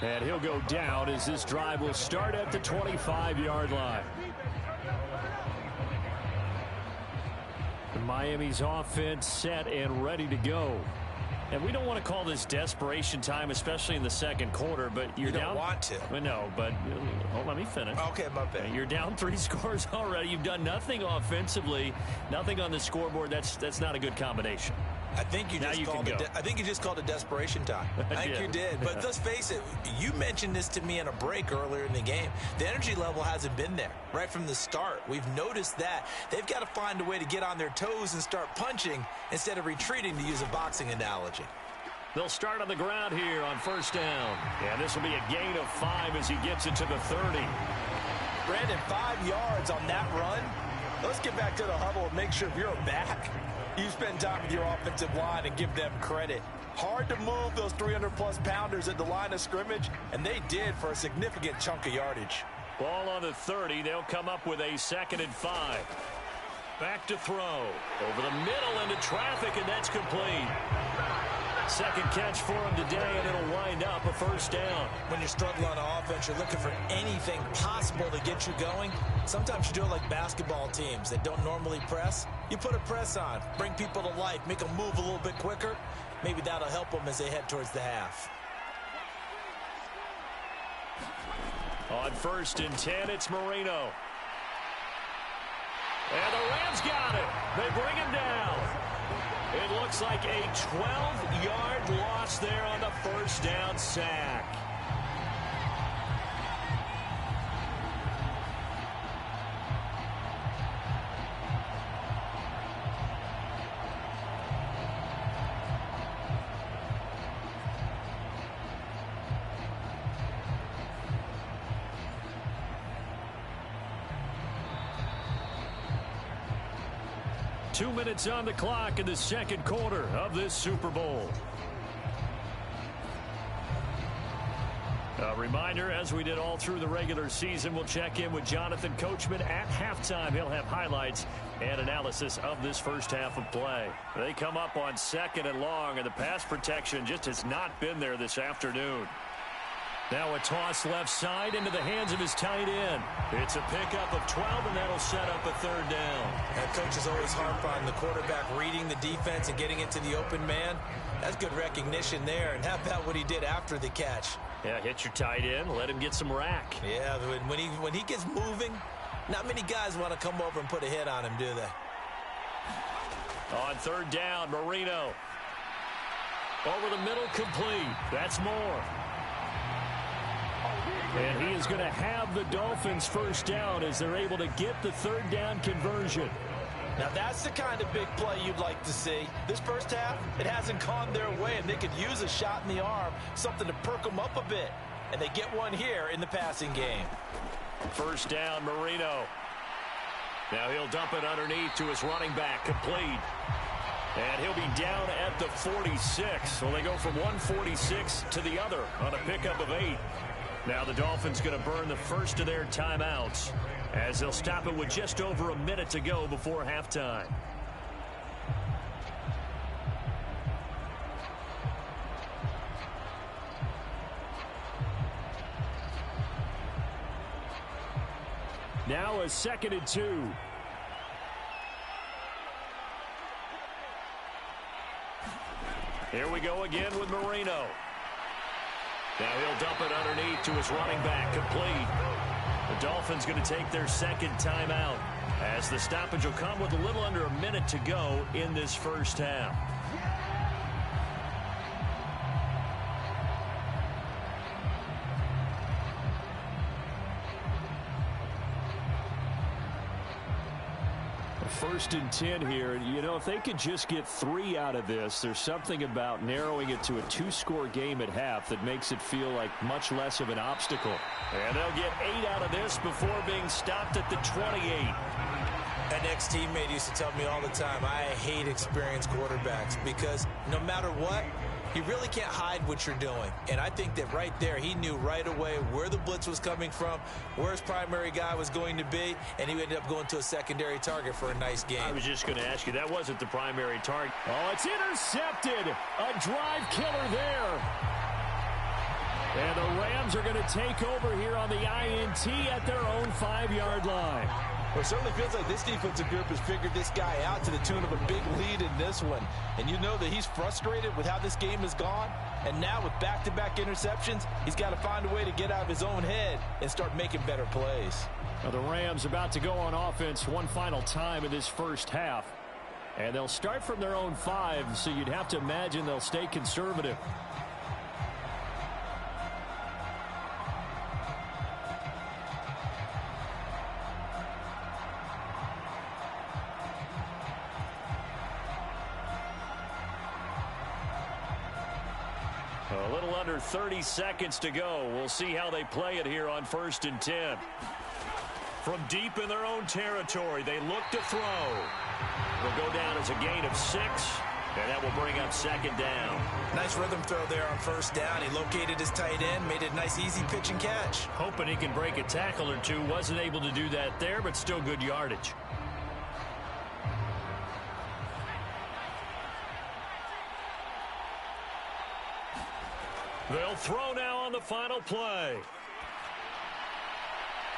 And he'll go down as this drive will start at the 25-yard line. Miami's offense set and ready to go. And we don't want to call this desperation time, especially in the second quarter, but you're down. You don't want to. Well, no, but let me finish. Okay, my bad. You're down 3 scores already. You've done nothing offensively, nothing on the scoreboard. That's not a good combination. I think you just called it desperation time. I think you did. But let's face it, you mentioned this to me in a break earlier in the game. The energy level hasn't been there right from the start. We've noticed that. They've got to find a way to get on their toes and start punching instead of retreating, to use a boxing analogy. They'll start on the ground here on first down. And this will be a gain of 5 as he gets it to the 30. Brandon, 5 yards on that run. Let's get back to the huddle and make sure if you're back, you spend time with your offensive line and give them credit. Hard to move those 300-plus pounders at the line of scrimmage, and they did for a significant chunk of yardage. Ball on the 30. They'll come up with a 2nd and 5. Back to throw. Over the middle into traffic, and that's complete. Second catch for him today, and it'll wind up a first down. When you're struggling on offense, you're looking for anything possible to get you going. Sometimes you do it like basketball teams that don't normally press. You put a press on, bring people to life, make them move a little bit quicker. Maybe that'll help them as they head towards the half. On 1st and 10, it's Marino. And the Rams got it. They bring him down. It looks like a 12-yard loss there on the first down sack. 2 minutes on the clock in the second quarter of this Super Bowl. A reminder, as we did all through the regular season, we'll check in with Jonathan Coachman at halftime. He'll have highlights and analysis of this first half of play. They come up on 2nd and long, and the pass protection just has not been there this afternoon. Now a toss left side into the hands of his tight end. It's a pickup of 12, and that'll set up a 3rd down. And coaches always harp on the quarterback reading the defense and getting it to the open man. That's good recognition there. And how about what he did after the catch? Yeah, hit your tight end, let him get some rack. Yeah, when he gets moving, not many guys want to come over and put a hit on him, do they? On 3rd down, Marino. Over the middle, complete. That's more. And he is going to have the Dolphins first down as they're able to get the 3rd down conversion. Now that's the kind of big play you'd like to see. This first half, it hasn't gone their way, and they could use a shot in the arm, something to perk them up a bit. And they get one here in the passing game. First down, Marino. Now he'll dump it underneath to his running back, complete. And he'll be down at the 46. So they go from 146 to the other on a pickup of 8. Now the Dolphins going to burn the first of their timeouts as they'll stop it with just over a minute to go before halftime. Now a 2nd and 2. Here we go again with Marino. Now he'll dump it underneath to his running back, complete. The Dolphins going to take their 2nd timeout as the stoppage will come with a little under a minute to go in this first half. First and 10 here. You know, if they could just get 3 out of this, there's something about narrowing it to a 2-score game at half that makes it feel like much less of an obstacle. And they'll get 8 out of this before being stopped at the 28. An ex-teammate used to tell me all the time, I hate experienced quarterbacks because no matter what, you really can't hide what you're doing. And I think that right there, he knew right away where the blitz was coming from, where his primary guy was going to be, and he ended up going to a secondary target for a nice game. I was just going to ask you, that wasn't the primary target. Oh, it's intercepted. A drive killer there. And the Rams are going to take over here on the INT at their own 5-yard line. Well, it certainly feels like this defensive group has figured this guy out to the tune of a big lead in this one. And you know that he's frustrated with how this game has gone. And now with back-to-back interceptions, he's got to find a way to get out of his own head and start making better plays. Now the Rams about to go on offense one final time in this first half. And they'll start from their own 5, so you'd have to imagine they'll stay conservative. A little under 30 seconds to go. We'll see how they play it here on 1st and 10. From deep in their own territory, they look to throw. They'll go down as a gain of 6, and that will bring up 2nd down. Nice rhythm throw there on 1st down. He located his tight end, made it a nice easy pitch and catch. Hoping he can break a tackle or two. Wasn't able to do that there, but still good yardage. They'll throw now on the final play.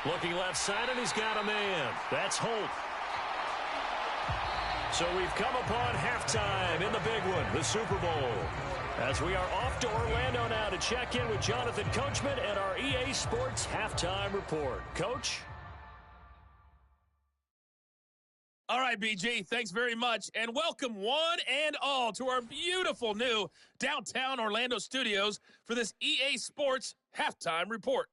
Looking left side, and he's got a man. That's Holt. So we've come upon halftime in the big one, the Super Bowl. As we are off to Orlando now to check in with Jonathan Coachman and our EA Sports Halftime Report. Coach? All right, BG, thanks very much, and welcome one and all to our beautiful new downtown Orlando studios for this EA Sports Halftime Report.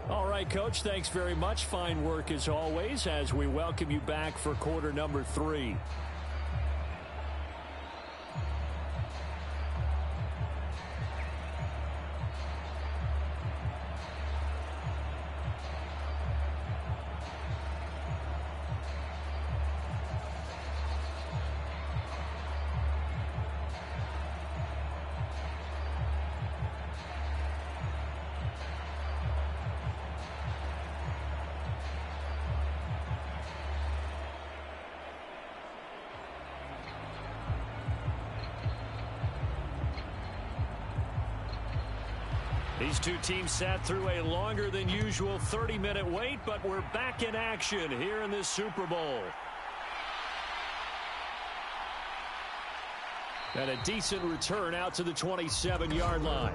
All right, Coach, thanks very much. Fine work as always as we welcome you back for quarter number 3. These two teams sat through a longer than usual 30-minute wait, but we're back in action here in this Super Bowl. And a decent return out to the 27-yard line.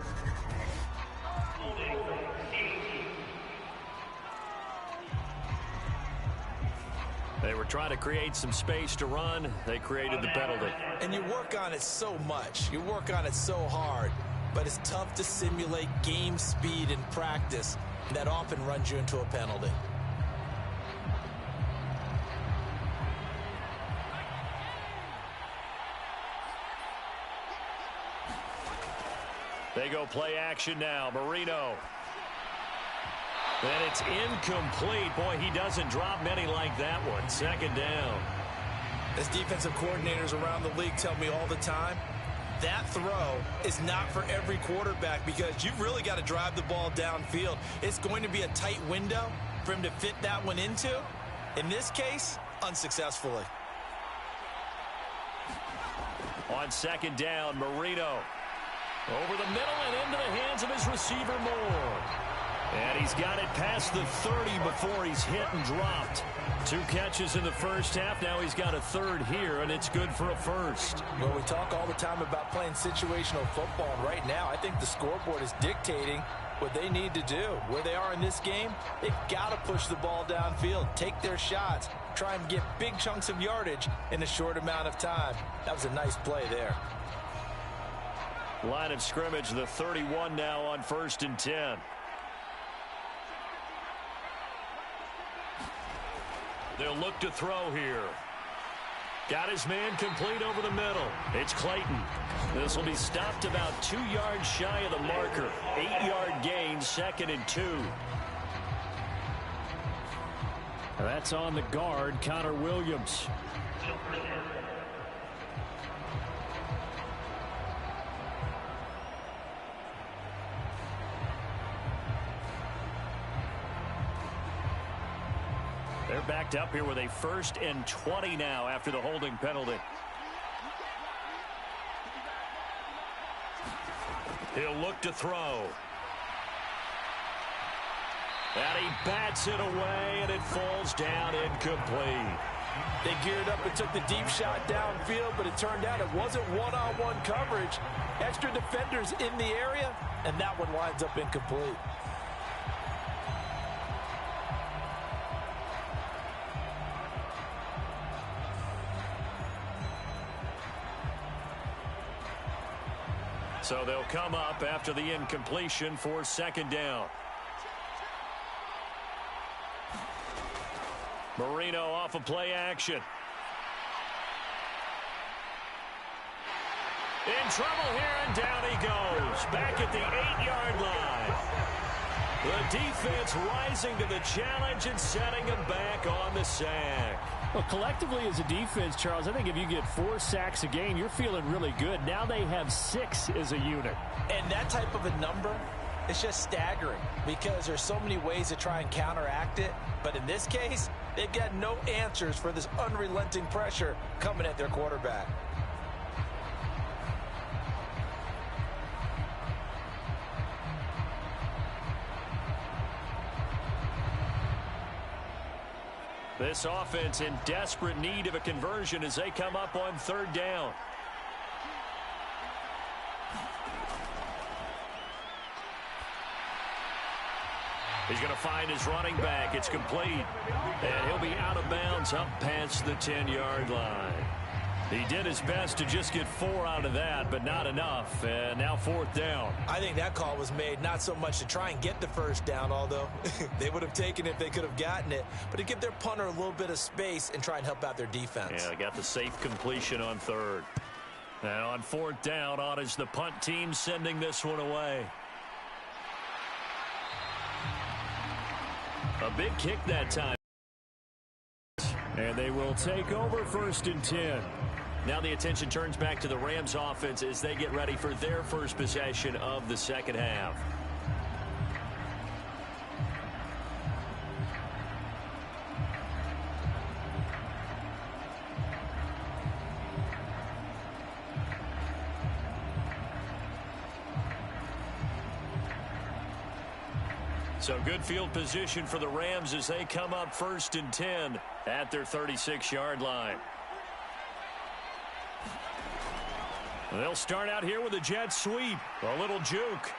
They were trying to create some space to run. They created the penalty. And you work on it so much. You work on it so hard. But it's tough to simulate game speed in practice. That often runs you into a penalty. They go play action now. Marino. And it's incomplete. Boy, he doesn't drop many like that one. Second down. As defensive coordinators around the league tell me all the time, that throw is not for every quarterback because you've really got to drive the ball downfield. It's going to be a tight window for him to fit that one into. In this case, unsuccessfully. On second down, Marino. Over the middle and into the hands of his receiver, Moore. And he's got it past the 30 before he's hit and dropped. 2 catches in the first half. Now he's got a third here, and it's good for a first. Well, we talk all the time about playing situational football, and right now I think the scoreboard is dictating what they need to do. Where they are in this game, they've got to push the ball downfield, take their shots, try and get big chunks of yardage in a short amount of time. That was a nice play there. Line of scrimmage, the 31 now on 1st and 10. They'll look to throw here. Got his man complete over the middle. It's Clayton. This will be stopped about 2 yards shy of the marker. 8-yard gain, 2nd and 2. That's on the guard, Connor Williams. They're backed up here with a 1st and 20 now after the holding penalty. He'll look to throw. And he bats it away, and it falls down incomplete. They geared up and took the deep shot downfield, but it turned out it wasn't one-on-one coverage. Extra defenders in the area, and that one winds up incomplete. So they'll come up after the incompletion for 2nd down. Marino off of play action. In trouble here, and down he goes. Back at the 8-yard line. The defense rising to the challenge and setting him back on the sack. Well, collectively as a defense, Charles, I think if you get 4 sacks a game, you're feeling really good. Now they have 6 as a unit. And that type of a number, it's just staggering because there's so many ways to try and counteract it. But in this case, they've got no answers for this unrelenting pressure coming at their quarterback. This offense in desperate need of a conversion as they come up on 3rd down. He's going to find his running back. It's complete. And he'll be out of bounds up past the 10-yard line. He did his best to just get 4 out of that, but not enough. And now 4th down. I think that call was made not so much to try and get the 1st down, although they would have taken it if they could have gotten it, but to give their punter a little bit of space and try and help out their defense. Yeah, they got the safe completion on 3rd. And on 4th down, on is the punt team sending this one away. A big kick that time. And they will take over 1st and 10. Now the attention turns back to the Rams offense as they get ready for their first possession of the 2nd half. So good field position for the Rams as they come up 1st and 10 at their 36-yard line. They'll start out here with a jet sweep, a little juke.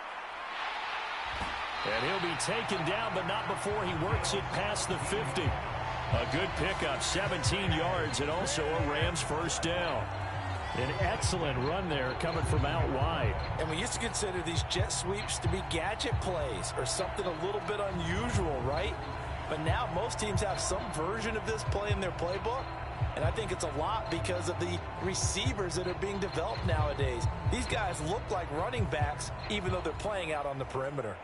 And he'll be taken down, but not before he works it past the 50. A good pickup, 17 yards, and also a Rams first down. An excellent run there coming from out wide. And we used to consider these jet sweeps to be gadget plays or something a little bit unusual, right? But now most teams have some version of this play in their playbook. And I think it's a lot because of the receivers that are being developed nowadays. These guys look like running backs even though they're playing out on the perimeter.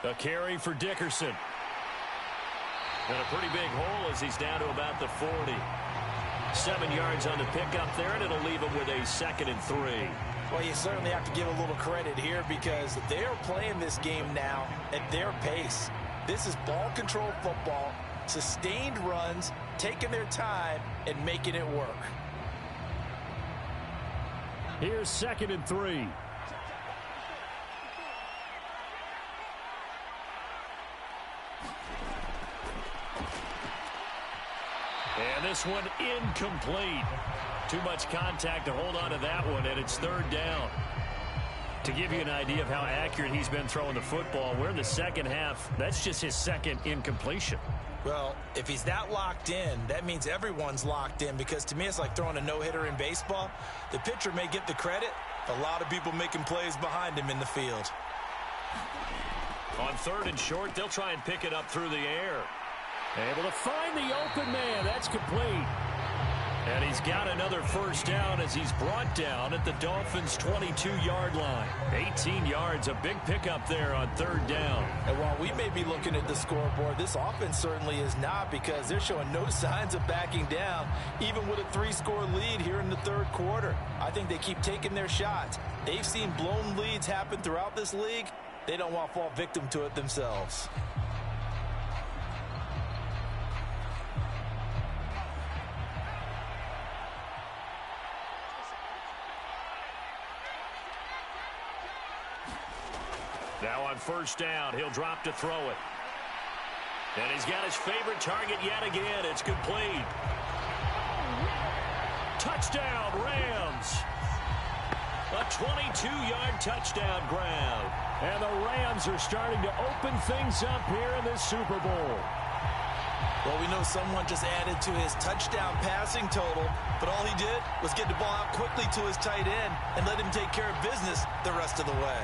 A carry for Dickerson. And a pretty big hole as he's down to about the 40. 7 yards on the pickup there, and it'll leave him with a 2nd and 3. Well, you certainly have to give a little credit here because they're playing this game now at their pace. This is ball control football, sustained runs, taking their time, and making it work. Here's 2nd and 3. And this one incomplete. Too much contact to hold on to that one, and it's 3rd down. To give you an idea of how accurate he's been throwing the football, we're in the second half. That's just his 2nd incompletion. Well, if he's that locked in, that means everyone's locked in because to me it's like throwing a no-hitter in baseball. The pitcher may get the credit, but a lot of people making plays behind him in the field. On 3rd and short, they'll try and pick it up through the air. Able to find the open man. That's complete. And he's got another first down as he's brought down at the Dolphins' 22-yard line. 18 yards, a big pickup there on 3rd down. And while we may be looking at the scoreboard, this offense certainly is not because they're showing no signs of backing down, even with a 3-score lead here in the 3rd quarter. I think they keep taking their shots. They've seen blown leads happen throughout this league. They don't want to fall victim to it themselves. Now on 1st down, he'll drop to throw it. And he's got his favorite target yet again. It's complete. Touchdown, Rams. A 22-yard touchdown grab. And the Rams are starting to open things up here in this Super Bowl. Well, we know someone just added to his touchdown passing total, but all he did was get the ball out quickly to his tight end and let him take care of business the rest of the way.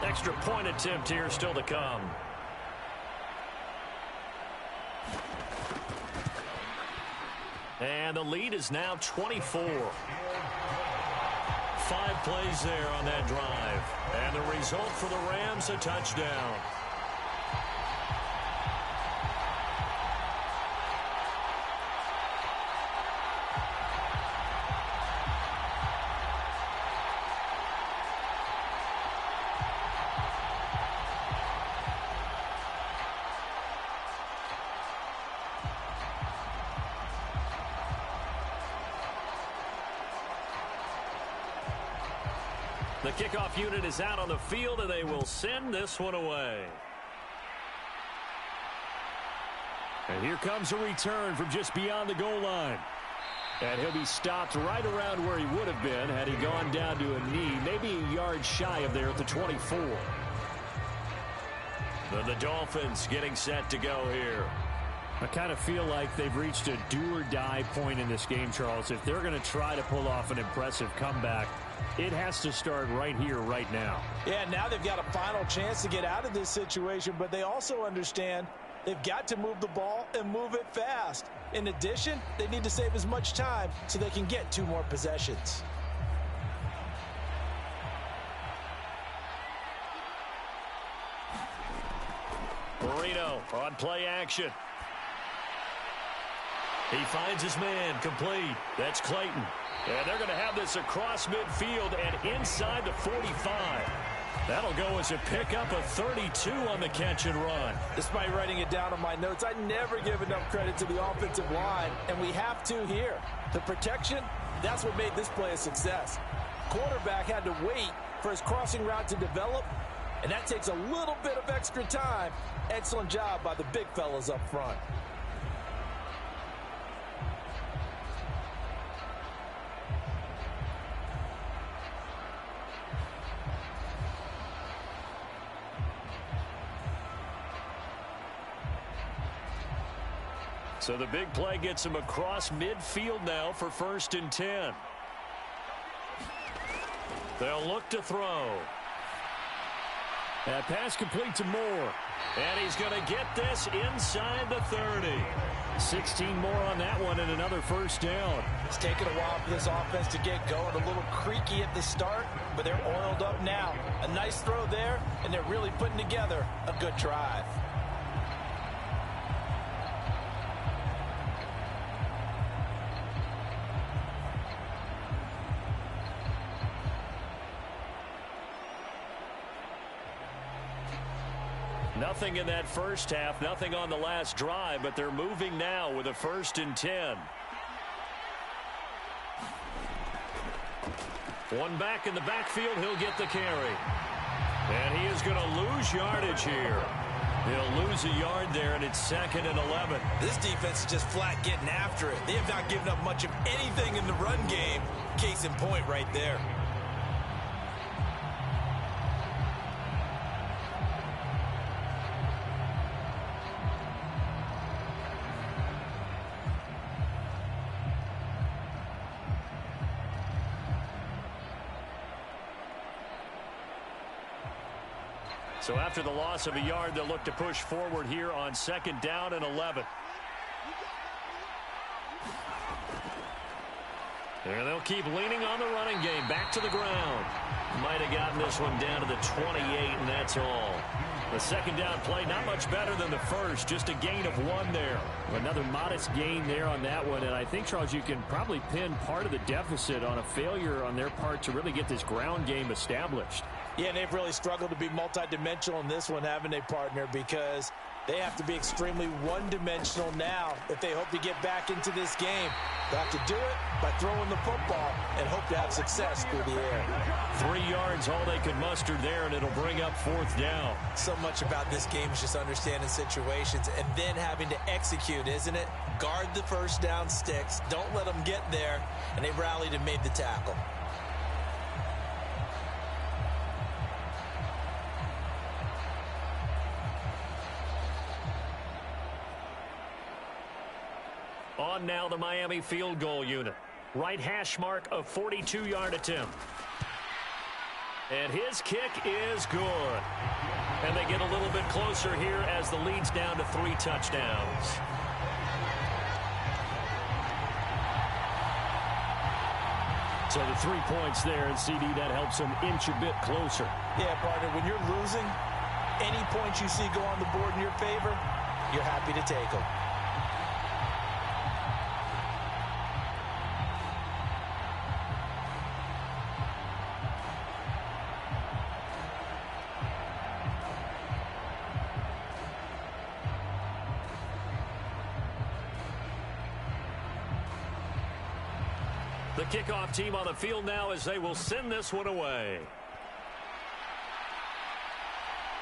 Extra point attempt here still to come. And the lead is now 24. 5 plays there on that drive. And the result for the Rams, a touchdown. The kickoff unit is out on the field, and they will send this one away. And here comes a return from just beyond the goal line. And he'll be stopped right around where he would have been had he gone down to a knee, maybe a yard shy of there at the 24. The Dolphins getting set to go here. I kind of feel like they've reached a do-or-die point in this game, Charles. If they're going to try to pull off an impressive comeback, it has to start right here, right now. Yeah, now they've got a final chance to get out of this situation, but they also understand they've got to move the ball and move it fast. In addition, they need to save as much time so they can get 2 more possessions. Marino on play action. He finds his man, complete. That's Clayton. And they're going to have this across midfield and inside the 45. That'll go as a pickup of 32 on the catch and run. Despite writing it down on my notes, I never give enough credit to the offensive line, and we have to here. The protection, that's what made this play a success. Quarterback had to wait for his crossing route to develop, and that takes a little bit of extra time. Excellent job by the big fellas up front. So the big play gets him across midfield now for 1st and 10. They'll look to throw. That pass complete to Moore. And he's going to get this inside the 30. 16 more on that one and another 1st down. It's taken a while for this offense to get going. A little creaky at the start, but they're oiled up now. A nice throw there, and they're really putting together a good drive. Nothing in that first half, nothing on the last drive, but they're moving now with a 1st and 10. One back in the backfield, he'll get the carry. And he is going to lose yardage here. He'll lose a yard there, and it's 2nd and 11. This defense is just flat getting after it. They have not given up much of anything in the run game. Case in point right there. So after the loss of a yard, they'll look to push forward here on 2nd down and 11. And they'll keep leaning on the running game. Back to the ground. Might have gotten this one down to the 28, and that's all. The 2nd down play, not much better than the first. Just a gain of 1 there. Another modest gain there on that one. And I think, Charles, you can probably pin part of the deficit on a failure on their part to really get this ground game established. Yeah, and they've really struggled to be multidimensional in this one, haven't they, partner? Because they have to be extremely one-dimensional now if they hope to get back into this game. They have to do it by throwing the football and hope to have success through the air. 3 yards, all they could muster there, and it'll bring up 4th down. So much about this game is just understanding situations and then having to execute, isn't it? Guard the 1st down sticks. Don't let them get there, and they rallied and made the tackle. On now the Miami field goal unit. Right hash mark of 42-yard attempt. And his kick is good. And they get a little bit closer here as the lead's down to 3 touchdowns. So the 3 points there, and CD, that helps them inch a bit closer. Yeah, partner, when you're losing, any points you see go on the board in your favor, you're happy to take them. The kickoff team on the field now as they will send this one away.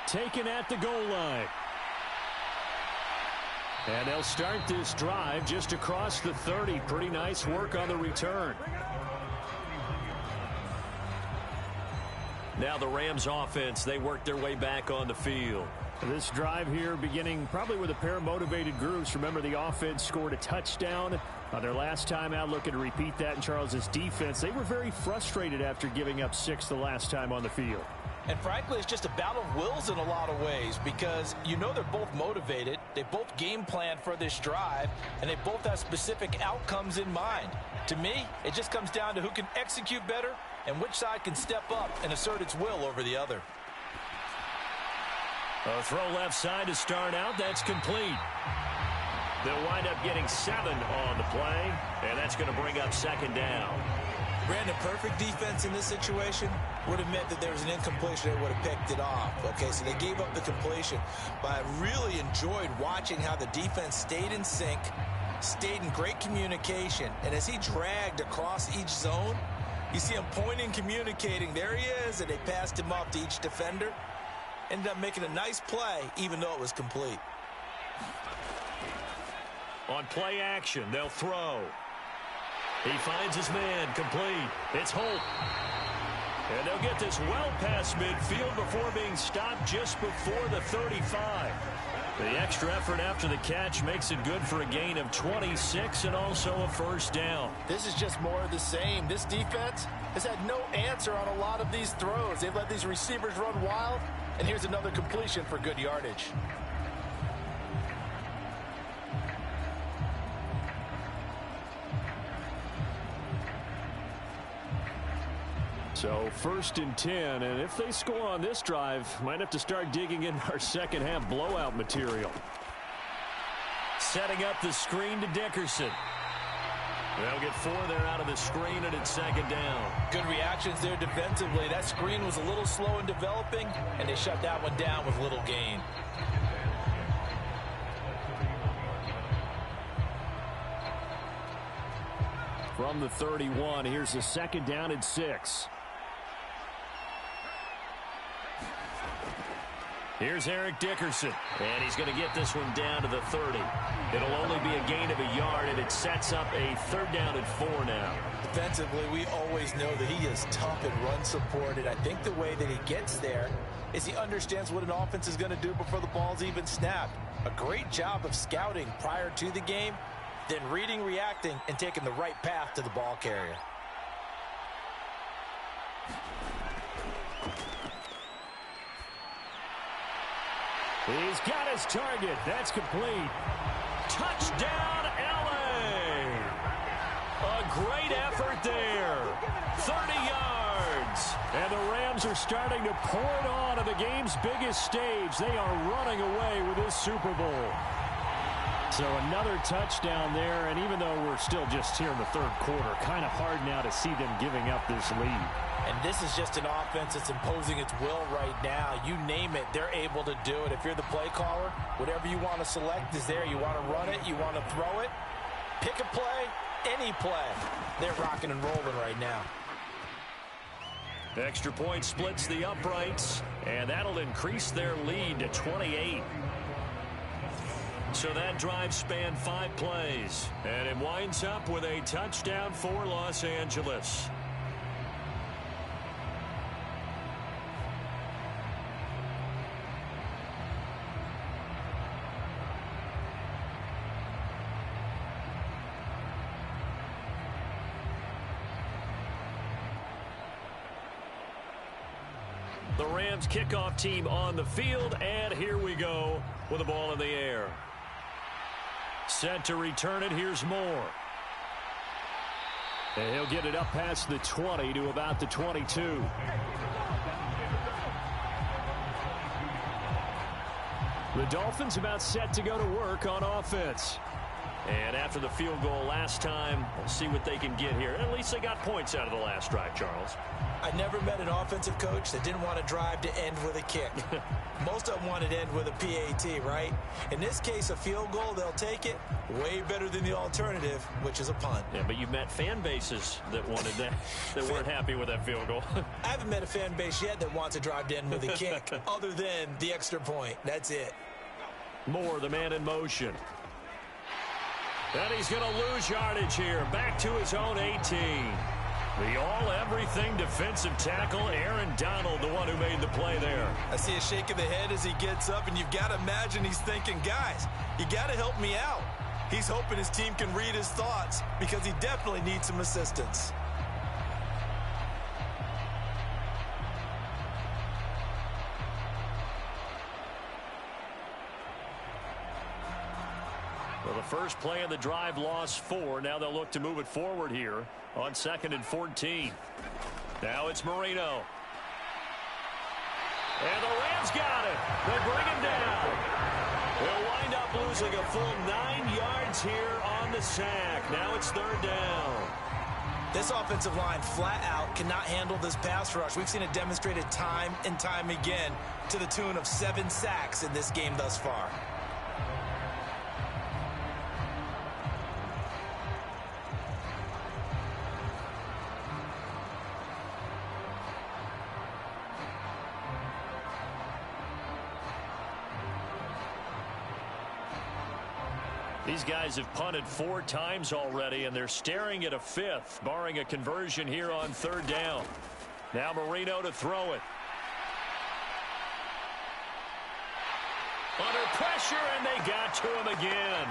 Taken at the goal line. And they'll start this drive just across the 30. Pretty nice work on the return. Now the Rams offense, they work their way back on the field. This drive here beginning probably with a pair of motivated groups. Remember, the offense scored a touchdown on their last time out. Looking to repeat that in Charles's defense. They were very frustrated after giving up 6 the last time on the field. And frankly, it's just a battle of wills in a lot of ways because you know they're both motivated. They both game plan for this drive, and they both have specific outcomes in mind. To me, it just comes down to who can execute better and which side can step up and assert its will over the other. A throw left side to start out. That's complete. They'll wind up getting 7 on the play, and that's going to bring up second down. Brandon, perfect defense in this situation would have meant that there was an incompletion. They would have picked it off. Okay, so they gave up the completion. But I really enjoyed watching how the defense stayed in sync, stayed in great communication. And as he dragged across each zone, you see him pointing, communicating. There he is, and they passed him off to each defender. Ended up making a nice play, even though it was complete. On play action, they'll throw. He finds his man, complete. It's Holt. And they'll get this well past midfield before being stopped just before the 35. The extra effort after the catch makes it good for a gain of 26 and also a first down. This is just more of the same. This defense has had no answer on a lot of these throws. They've let these receivers run wild, and here's another completion for good yardage. So 1st and 10, and if they score on this drive, might have to start digging in our second half blowout material. Setting up the screen to Dickerson. They'll get 4 there out of the screen, and it's second down. Good reactions there defensively. That screen was a little slow in developing, and they shut that one down with little gain. From the 31, here's a second down and 6. Here's Eric Dickerson, and he's going to get this one down to the 30. It'll only be a gain of a yard, and it sets up a 3rd down and 4 now. Defensively, we always know that he is tough and run supported. I think the way that he gets there is he understands what an offense is going to do before the ball's even snapped. A great job of scouting prior to the game, then reading, reacting, and taking the right path to the ball carrier. He's got his target. That's complete. Touchdown, LA! A great effort there. 30 yards. And the Rams are starting to pour it on the game's biggest stage. They are running away with this Super Bowl. So another touchdown there, and even though we're still just here in the 3rd quarter, kind of hard now to see them giving up this lead. And this is just an offense that's imposing its will right now. You name it, they're able to do it. If you're the play caller, whatever you want to select is there. You want to run it, you want to throw it, pick a play, any play. They're rocking and rolling right now. Extra point splits the uprights, and that'll increase their lead to 28. So that drive spanned 5 plays, and it winds up with a touchdown for Los Angeles. The Rams kickoff team on the field, and here we go with the ball in the air. Set to return it. Here's Moore. And he'll get it up past the 20 to about the 22. The Dolphins about set to go to work on offense. And after the field goal last time, we'll see what they can get here. At least they got points out of the last drive, Charles. I never met an offensive coach that didn't want to drive to end with a kick. Most of them wanted to end with a PAT, right? In this case, a field goal, they'll take it. Way better than the alternative, which is a punt. Yeah, but you've met fan bases that wanted that, that weren't happy with that field goal. I haven't met a fan base yet that wants to drive to end with a kick, other than the extra point. That's it. Moore, the man in motion. And he's going to lose yardage here. Back to his own 18. The all-everything defensive tackle, Aaron Donald, the one who made the play there. I see a shake of the head as he gets up, and you've got to imagine he's thinking, guys, you got to help me out. He's hoping his team can read his thoughts because he definitely needs some assistance. Well, the first play of the drive lost 4. Now they'll look to move it forward here on 2nd and 14. Now it's Marino. And the Rams got it. They bring him down. They'll wind up losing a full 9 yards here on the sack. Now it's third down. This offensive line flat out cannot handle this pass rush. We've seen it demonstrated time and time again to the tune of 7 sacks in this game thus far. These guys have punted 4 times already, and they're staring at a 5th, barring a conversion here on third down. Now Marino to throw it. Under pressure, and they got to him again.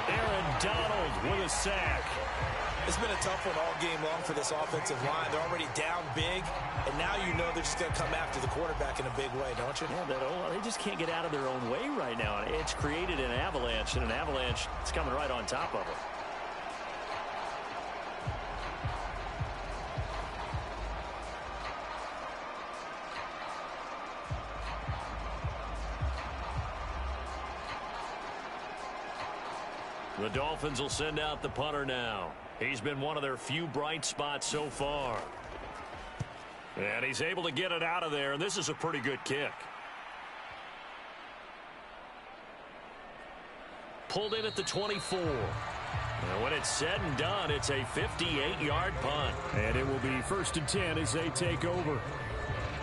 Aaron Donald with a sack. It's been a tough one all game long for this offensive line. They're already down big, and now you know they're just going to come after the quarterback in a big way, don't you? Yeah, they just can't get out of their own way right now. It's created an avalanche, and an avalanche is coming right on top of it. The Dolphins will send out the punter now. He's been one of their few bright spots so far. And he's able to get it out of there, and this is a pretty good kick. Pulled in at the 24. And when it's said and done, it's a 58-yard punt. And it will be 1st and 10 as they take over.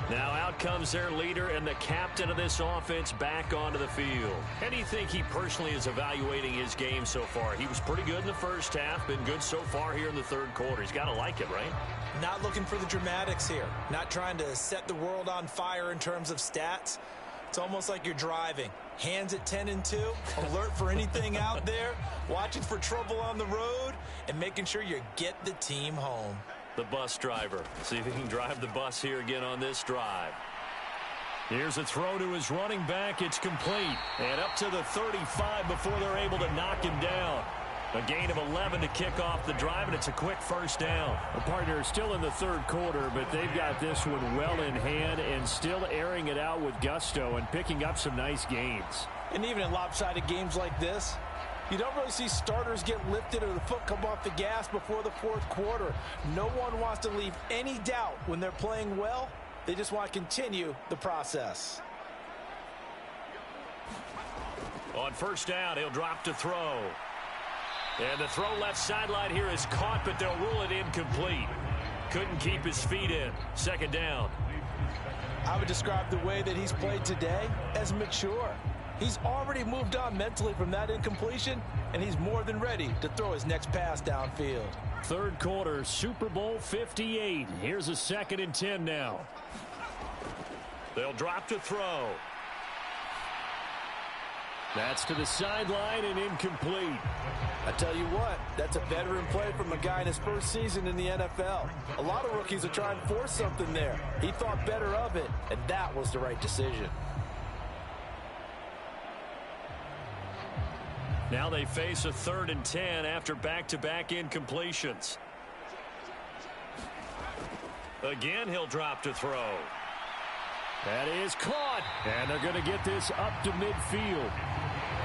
Now out comes their leader and the captain of this offense back onto the field. How do you think he personally is evaluating his game so far? He was pretty good in the first half, been good so far here in the third quarter. He's got to like it, right? Not looking for the dramatics here. Not trying to set the world on fire in terms of stats. It's almost like you're driving. Hands at 10 and 2, alert for anything out there, watching for trouble on the road, and making sure you get the team home. The bus driver. See if he can drive the bus here again on this drive. Here's a throw to his running back. It's complete. And up to the 35 before they're able to knock him down. A gain of 11 to kick off the drive, and it's a quick first down. The partner is still in the third quarter, but they've got this one well in hand and still airing it out with gusto and picking up some nice gains. And even in lopsided games like this, you don't really see starters get lifted or the foot come off the gas before the fourth quarter. No one wants to leave any doubt when they're playing well. They just want to continue the process. On first down, he'll drop to throw. And the throw left sideline here is caught, but they'll rule it incomplete. Couldn't keep his feet in. Second down. I would describe the way that he's played today as mature. He's already moved on mentally from that incompletion, and he's more than ready to throw his next pass downfield. Third quarter, Super Bowl 58. Here's a 2nd and 10 now. They'll drop to throw. That's to the sideline and incomplete. I tell you what, that's a veteran play from a guy in his first season in the NFL. A lot of rookies are trying to force something there. He thought better of it, and that was the right decision. Now they face a 3rd and 10 after back-to-back incompletions. Again, he'll drop to throw. That is caught, and they're going to get this up to midfield.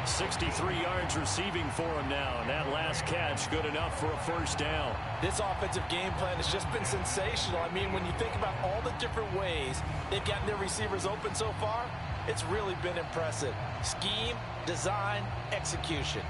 63 yards receiving for him now, and that last catch good enough for a first down. This offensive game plan has just been sensational. I mean, when you think about all the different ways they've gotten their receivers open so far, it's really been impressive. Scheme, design, execution.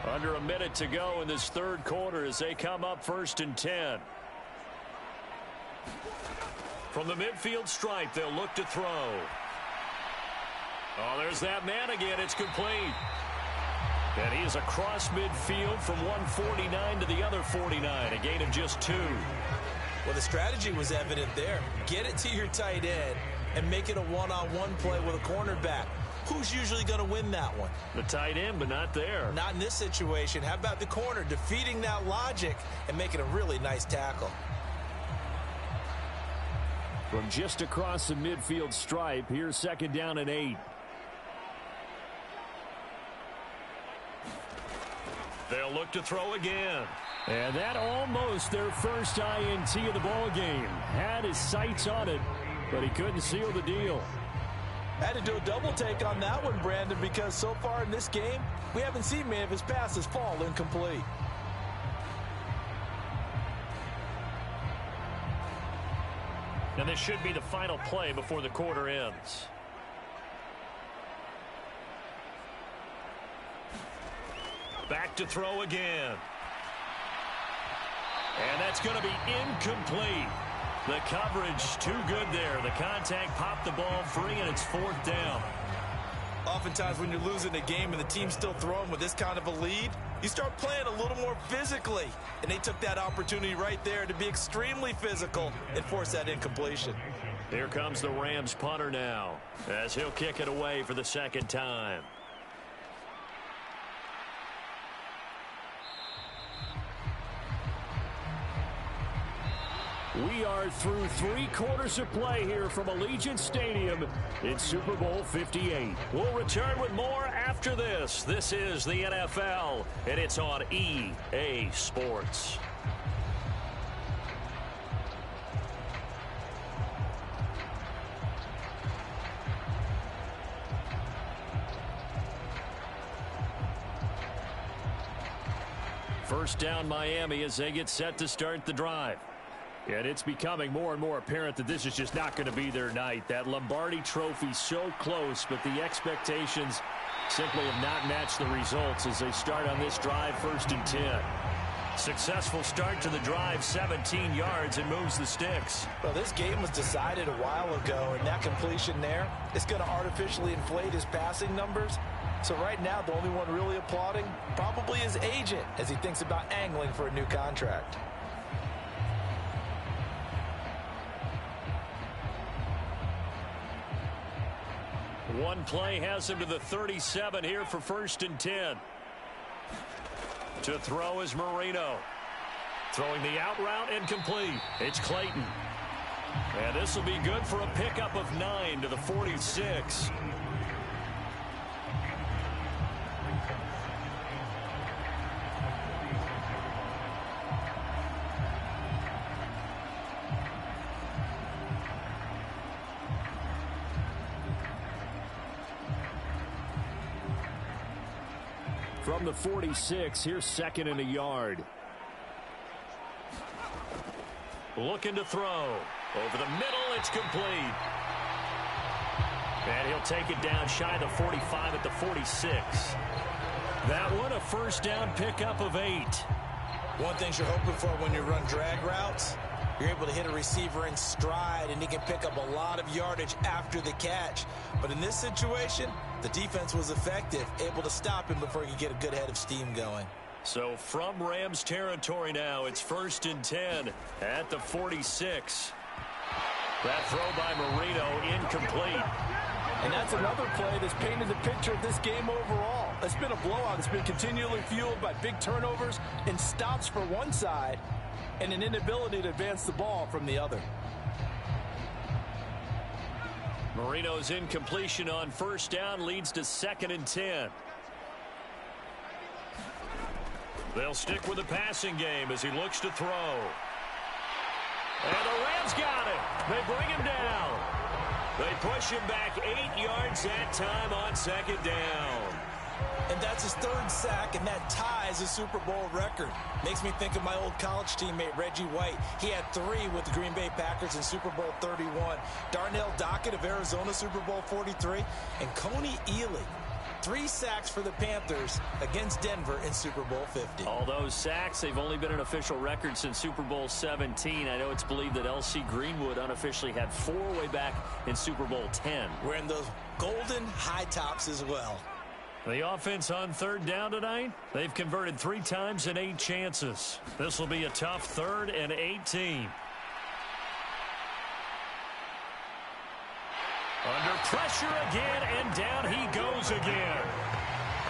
Under a minute to go in this third quarter as they come up 1st and 10. From the midfield stripe, they'll look to throw. Oh, there's that man again. It's complete. And he is across midfield from 149 to the other 49, a gain of just 2. Well, the strategy was evident there. Get it to your tight end and make it a one-on-one play with a cornerback. Who's usually going to win that one? The tight end, but not there. Not in this situation. How about the corner defeating that logic and making a really nice tackle? From just across the midfield stripe, here's 2nd down and 8. They'll They'll look to throw again. And that almost their first INT of the ball game. Had his sights on it, but he couldn't seal the deal. Had to do a double take on that one, Brandon, because so far in this game, we haven't seen many of his passes fall incomplete. And this should be the final play before the quarter ends. Back to throw again. And that's going to be incomplete. The coverage too good there. The contact popped the ball free, and it's 4th down. Oftentimes when you're losing a game and the team's still throwing with this kind of a lead, you start playing a little more physically. And they took that opportunity right there to be extremely physical and force that incompletion. Here comes the Rams punter now, as he'll kick it away for the second time. We are through 3 quarters of play here from Allegiant Stadium in Super Bowl 58. We'll return with more after this. This is the NFL, and it's on EA Sports. First down Miami as they get set to start the drive. And it's becoming more and more apparent that this is just not going to be their night. That Lombardi Trophy so close, but the expectations simply have not matched the results as they start on this drive 1st and 10. Successful start to the drive, 17 yards, and moves the sticks. Well, this game was decided a while ago, and that completion there is going to artificially inflate his passing numbers. So right now, the only one really applauding probably his agent as he thinks about angling for a new contract. One play has him to the 37 here for 1st and 10. To throw is Marino. Throwing the out route incomplete. It's Clayton. And this will be good for a pickup of 9 to the 46. From the 46, here's 2nd and a yard. Looking to throw. Over the middle, it's complete. And he'll take it down shy of the 45 at the 46. That one, a 1st down pickup of 8. One thing you're hoping for when you run drag routes, you're able to hit a receiver in stride, and he can pick up a lot of yardage after the catch. But in this situation, the defense was effective, able to stop him before he could get a good head of steam going. So from Rams territory now, it's 1st and 10 at the 46. That throw by Marino incomplete. And that's another play that's painted the picture of this game overall. It's been a blowout. It's been continually fueled by big turnovers and stops for one side and an inability to advance the ball from the other. Marino's incompletion on 1st down leads to 2nd and 10. They'll stick with the passing game as he looks to throw. And the Rams got him. They bring him down. They push him back 8 yards that time on 2nd down. And that's his 3rd sack, and that ties a Super Bowl record. Makes me think of my old college teammate, Reggie White. He had 3 with the Green Bay Packers in Super Bowl 31. Darnell Dockett of Arizona, Super Bowl 43. And Coney Ealy, 3 sacks for the Panthers against Denver in Super Bowl 50. All those sacks, they've only been an official record since Super Bowl 17. I know it's believed that L.C. Greenwood unofficially had 4 way back in Super Bowl 10. Wearing those golden high tops as well. The offense on 3rd down tonight, they've converted 3 times in 8 chances. This will be a tough 3rd and 18. Under pressure again, and down he goes again.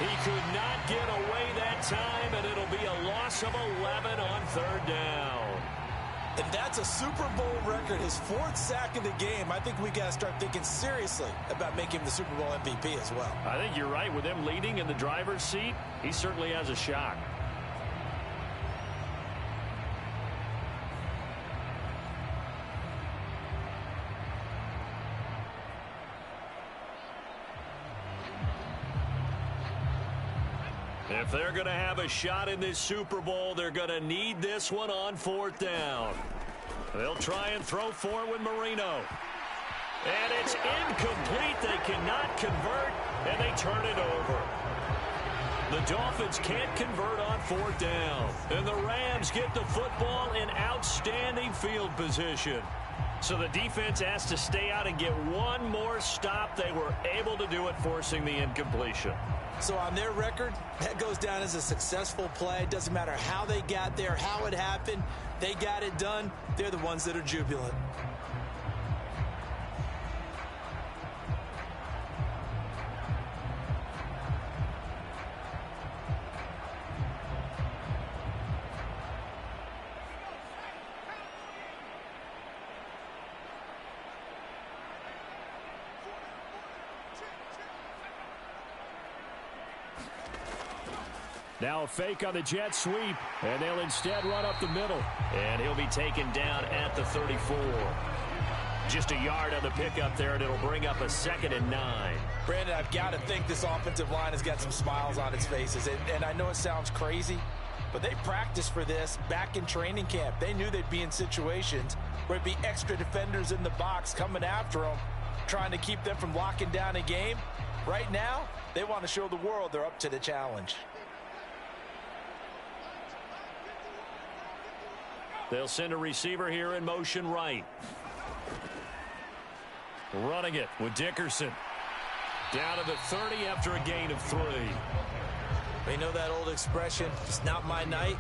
He could not get away that time, and it'll be a loss of 11 on 3rd down. And that's a Super Bowl record, his 4th sack of the game. I think we got to start thinking seriously about making him the Super Bowl MVP as well. I think you're right. With him leading in the driver's seat, he certainly has a shot. If they're going to have a shot in this Super Bowl, they're going to need this one on 4th down. They'll try and throw for it with Marino. And it's incomplete. They cannot convert, and they turn it over. The Dolphins can't convert on 4th down. And the Rams get the football in outstanding field position. So the defense has to stay out and get one more stop. They were able to do it, forcing the incompletion. So on their record, that goes down as a successful play. It doesn't matter how they got there, how it happened. They got it done. They're the ones that are jubilant. Now a fake on the jet sweep, and they'll instead run up the middle. And he'll be taken down at the 34. Just a yard on the pickup there, and it'll bring up a 2nd and 9. Brandon, I've got to think this offensive line has got some smiles on its faces. And I know it sounds crazy, but they practiced for this back in training camp. They knew they'd be in situations where it'd be extra defenders in the box coming after them, trying to keep them from locking down a game. Right now, they want to show the world they're up to the challenge. They'll send a receiver here in motion right. Running it with Dickerson. Down to the 30 after a gain of 3. They know that old expression, it's not my night.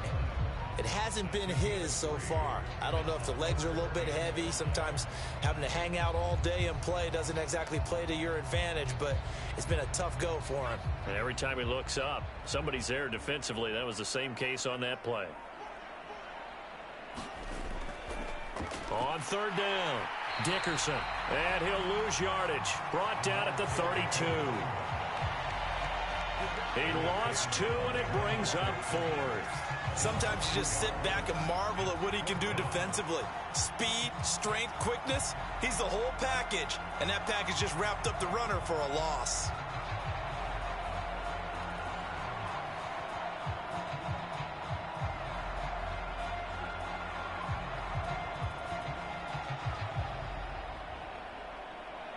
It hasn't been his so far. I don't know if the legs are a little bit heavy. Sometimes having to hang out all day and play doesn't exactly play to your advantage, but it's been a tough go for him. And every time he looks up, somebody's there defensively. That was the same case on that play. On 3rd down, Dickerson. And he'll lose yardage. Brought down at the 32. He lost 2, and it brings up 4th. Sometimes you just sit back and marvel at what he can do defensively. Speed, strength, quickness, he's the whole package. And that package just wrapped up the runner for a loss.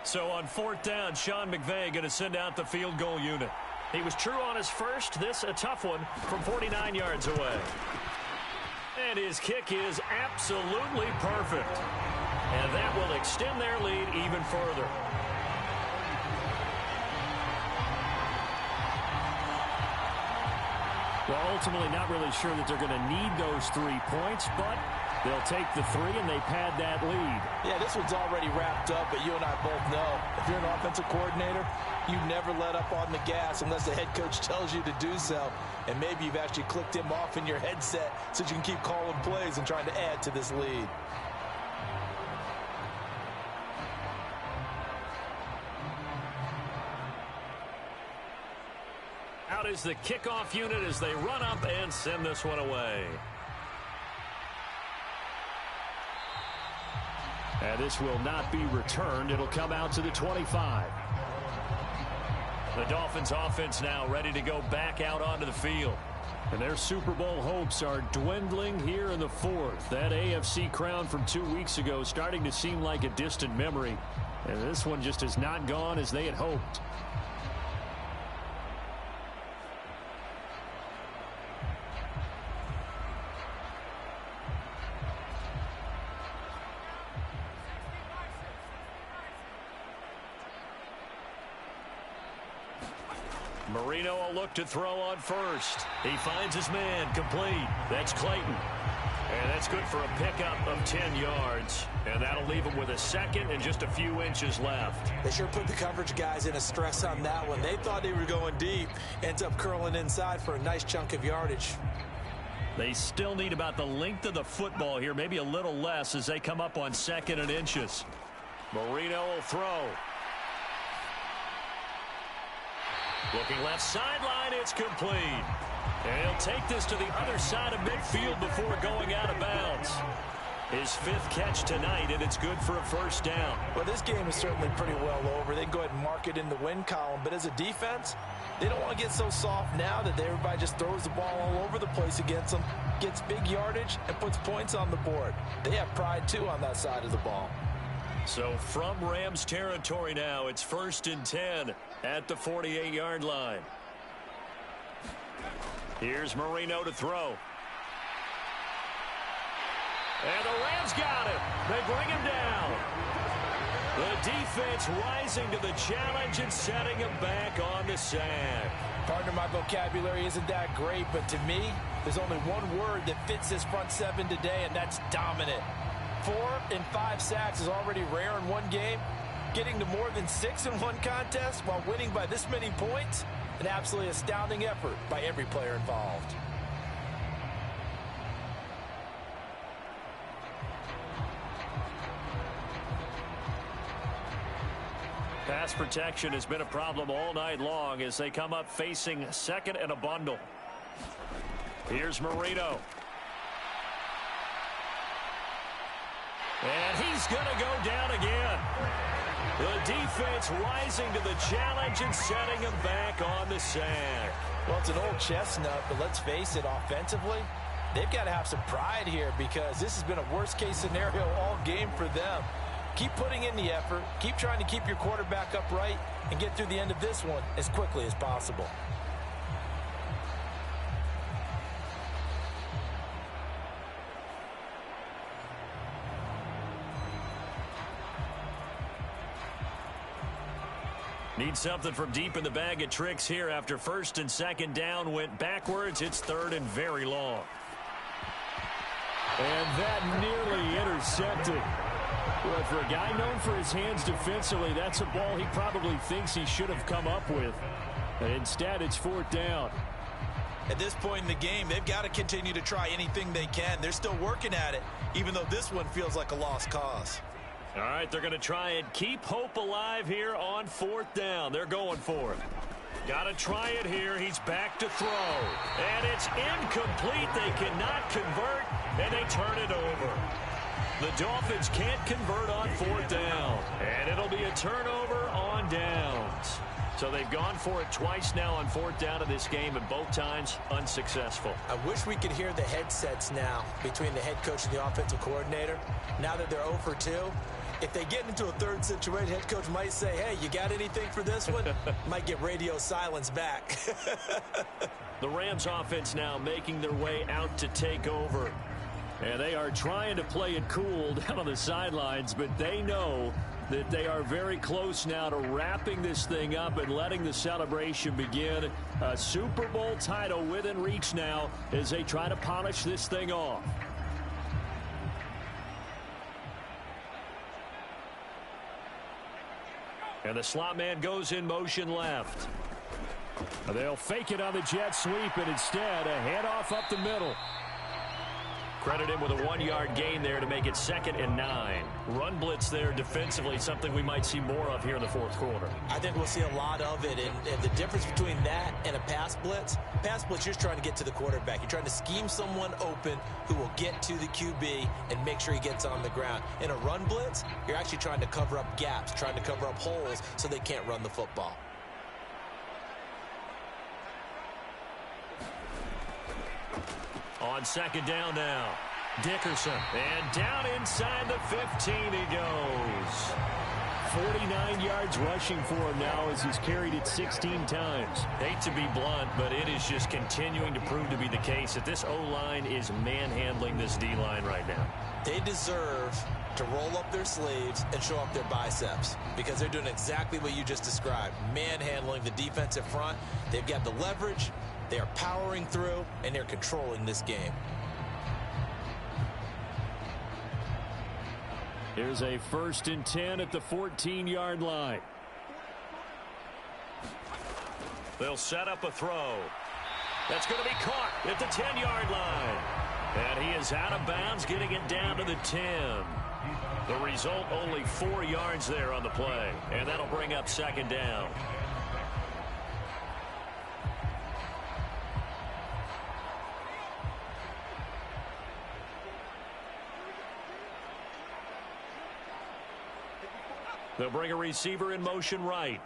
So on 4th down, Sean McVay going to send out the field goal unit. He was true on his first. This a tough one from 49 yards away. And his kick is absolutely perfect. And that will extend their lead even further. Well, ultimately not really sure that they're going to need those 3 points, but they'll take the 3 and they pad that lead. Yeah, this one's already wrapped up, but you and I both know if you're an offensive coordinator, you never let up on the gas unless the head coach tells you to do so. And maybe you've actually clicked him off in your headset so you can keep calling plays and trying to add to this lead. Out is the kickoff unit as they run up and send this one away. And this will not be returned. It'll come out to the 25. The Dolphins offense now ready to go back out onto the field. And their Super Bowl hopes are dwindling here in the 4th. That AFC crown from 2 weeks ago starting to seem like a distant memory. And this one just has not gone as they had hoped. Marino will look to throw on first. He finds his man complete. That's Clayton. And that's good for a pickup of 10 yards. And that'll leave him with a 2nd and just a few inches left. They sure put the coverage guys in a stress on that one. They thought they were going deep. Ends up curling inside for a nice chunk of yardage. They still need about the length of the football here, maybe a little less as they come up on 2nd and inches. Marino will throw. Looking left sideline, it's complete. And he'll take this to the other side of midfield before going out of bounds. His 5th catch tonight, and it's good for a first down. Well, this game is certainly pretty well over. They can go ahead and mark it in the win column. But as a defense, they don't want to get so soft now that everybody just throws the ball all over the place against them, gets big yardage, and puts points on the board. They have pride, too, on that side of the ball. So from Rams territory now, it's 1st and 10 at the 48-yard line. Here's Marino to throw. And the Rams got him. They bring him down. The defense rising to the challenge and setting him back on the sack. Partner, my vocabulary isn't that great, but to me, there's only one word that fits this front seven today, and that's dominant. 4 and 5 sacks is already rare in one game. Getting to more than 6 in one contest while winning by this many points, an absolutely astounding effort by every player involved. Pass protection has been a problem all night long as they come up facing 2nd and a bundle. Here's Marino. And he's going to go down again. The defense rising to the challenge and setting him back on the sack. Well, it's an old chestnut, but let's face it, offensively, they've got to have some pride here because this has been a worst-case scenario all game for them. Keep putting in the effort. Keep trying to keep your quarterback upright and get through the end of this one as quickly as possible. Need something from deep in the bag of tricks here after 1st and 2nd down went backwards. It's 3rd and very long. And that nearly intercepted. Well, for a guy known for his hands defensively, that's a ball he probably thinks he should have come up with. Instead, it's 4th down. At this point in the game, they've got to continue to try anything they can. They're still working at it, even though this one feels like a lost cause. All right, they're going to try and keep hope alive here on 4th down. They're going for it. Got to try it here. He's back to throw. And it's incomplete. They cannot convert, and they turn it over. The Dolphins can't convert on 4th down. And it'll be a turnover on downs. So they've gone for it twice now on 4th down in this game, and both times unsuccessful. I wish we could hear the headsets now between the head coach and the offensive coordinator. Now that they're 0 for 2, if they get into a third situation, head coach might say, hey, you got anything for this one? Might get radio silence back. The Rams offense now making their way out to take over. And they are trying to play it cool down on the sidelines, but they know that they are very close now to wrapping this thing up and letting the celebration begin. A Super Bowl title within reach now as they try to polish this thing off. And the slot man goes in motion left. They'll fake it on the jet sweep, and instead a handoff up the middle. Credit him with a 1-yard gain there to make it 2nd and 9. Run blitz there defensively, something we might see more of here in the 4th quarter. I think we'll see a lot of it, and the difference between that and a pass blitz, you're just trying to get to the quarterback. You're trying to scheme someone open who will get to the QB and make sure he gets on the ground. In a run blitz, you're actually trying to cover up gaps, trying to cover up holes so they can't run the football. On 2nd down now, Dickerson. And down inside the 15 he goes. 49 yards rushing for him now as he's carried it 16 times. Hate to be blunt, but it is just continuing to prove to be the case that this O-line is manhandling this D-line right now. They deserve to roll up their sleeves and show up their biceps because they're doing exactly what you just described, manhandling the defensive front. They've got the leverage. They are powering through, and they're controlling this game. Here's a 1st and 10 at the 14-yard line. They'll set up a throw. That's going to be caught at the 10-yard line. And he is out of bounds, getting it down to the 10. The result, only 4 yards there on the play. And that'll bring up 2nd down. They'll bring a receiver in motion right.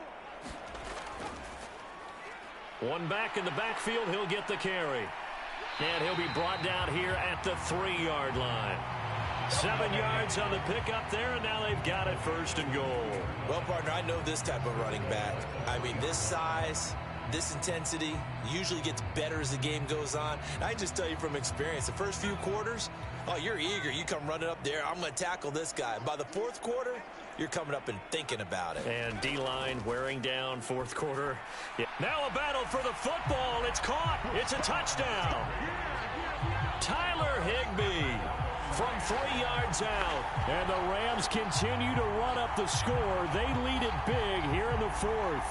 One back in the backfield. He'll get the carry. And he'll be brought down here at the 3-yard line. 7 yards on the pickup there, and now they've got it first and goal. Well, partner, I know this type of running back. I mean, this size, this intensity usually gets better as the game goes on. And I just tell you from experience, the first few quarters, oh, you're eager. You come running up there. I'm going to tackle this guy. By the fourth quarter, you're coming up and thinking about it. And D-line wearing down fourth quarter. Yeah. Now a battle for the football. It's caught. It's a touchdown. Tyler Higbee from 3 yards out. And the Rams continue to run up the score. They lead it big here in the fourth.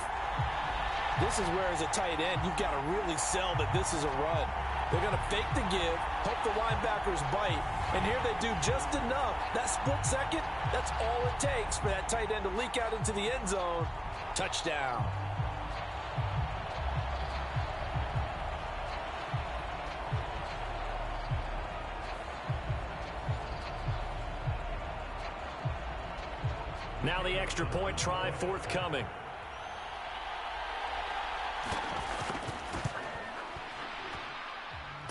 This is where, as a tight end, you've got to really sell that this is a run. They're going to fake the give, hope the linebackers bite, and here they do just enough. That split second, that's all it takes for that tight end to leak out into the end zone. Touchdown. Now the extra point try forthcoming.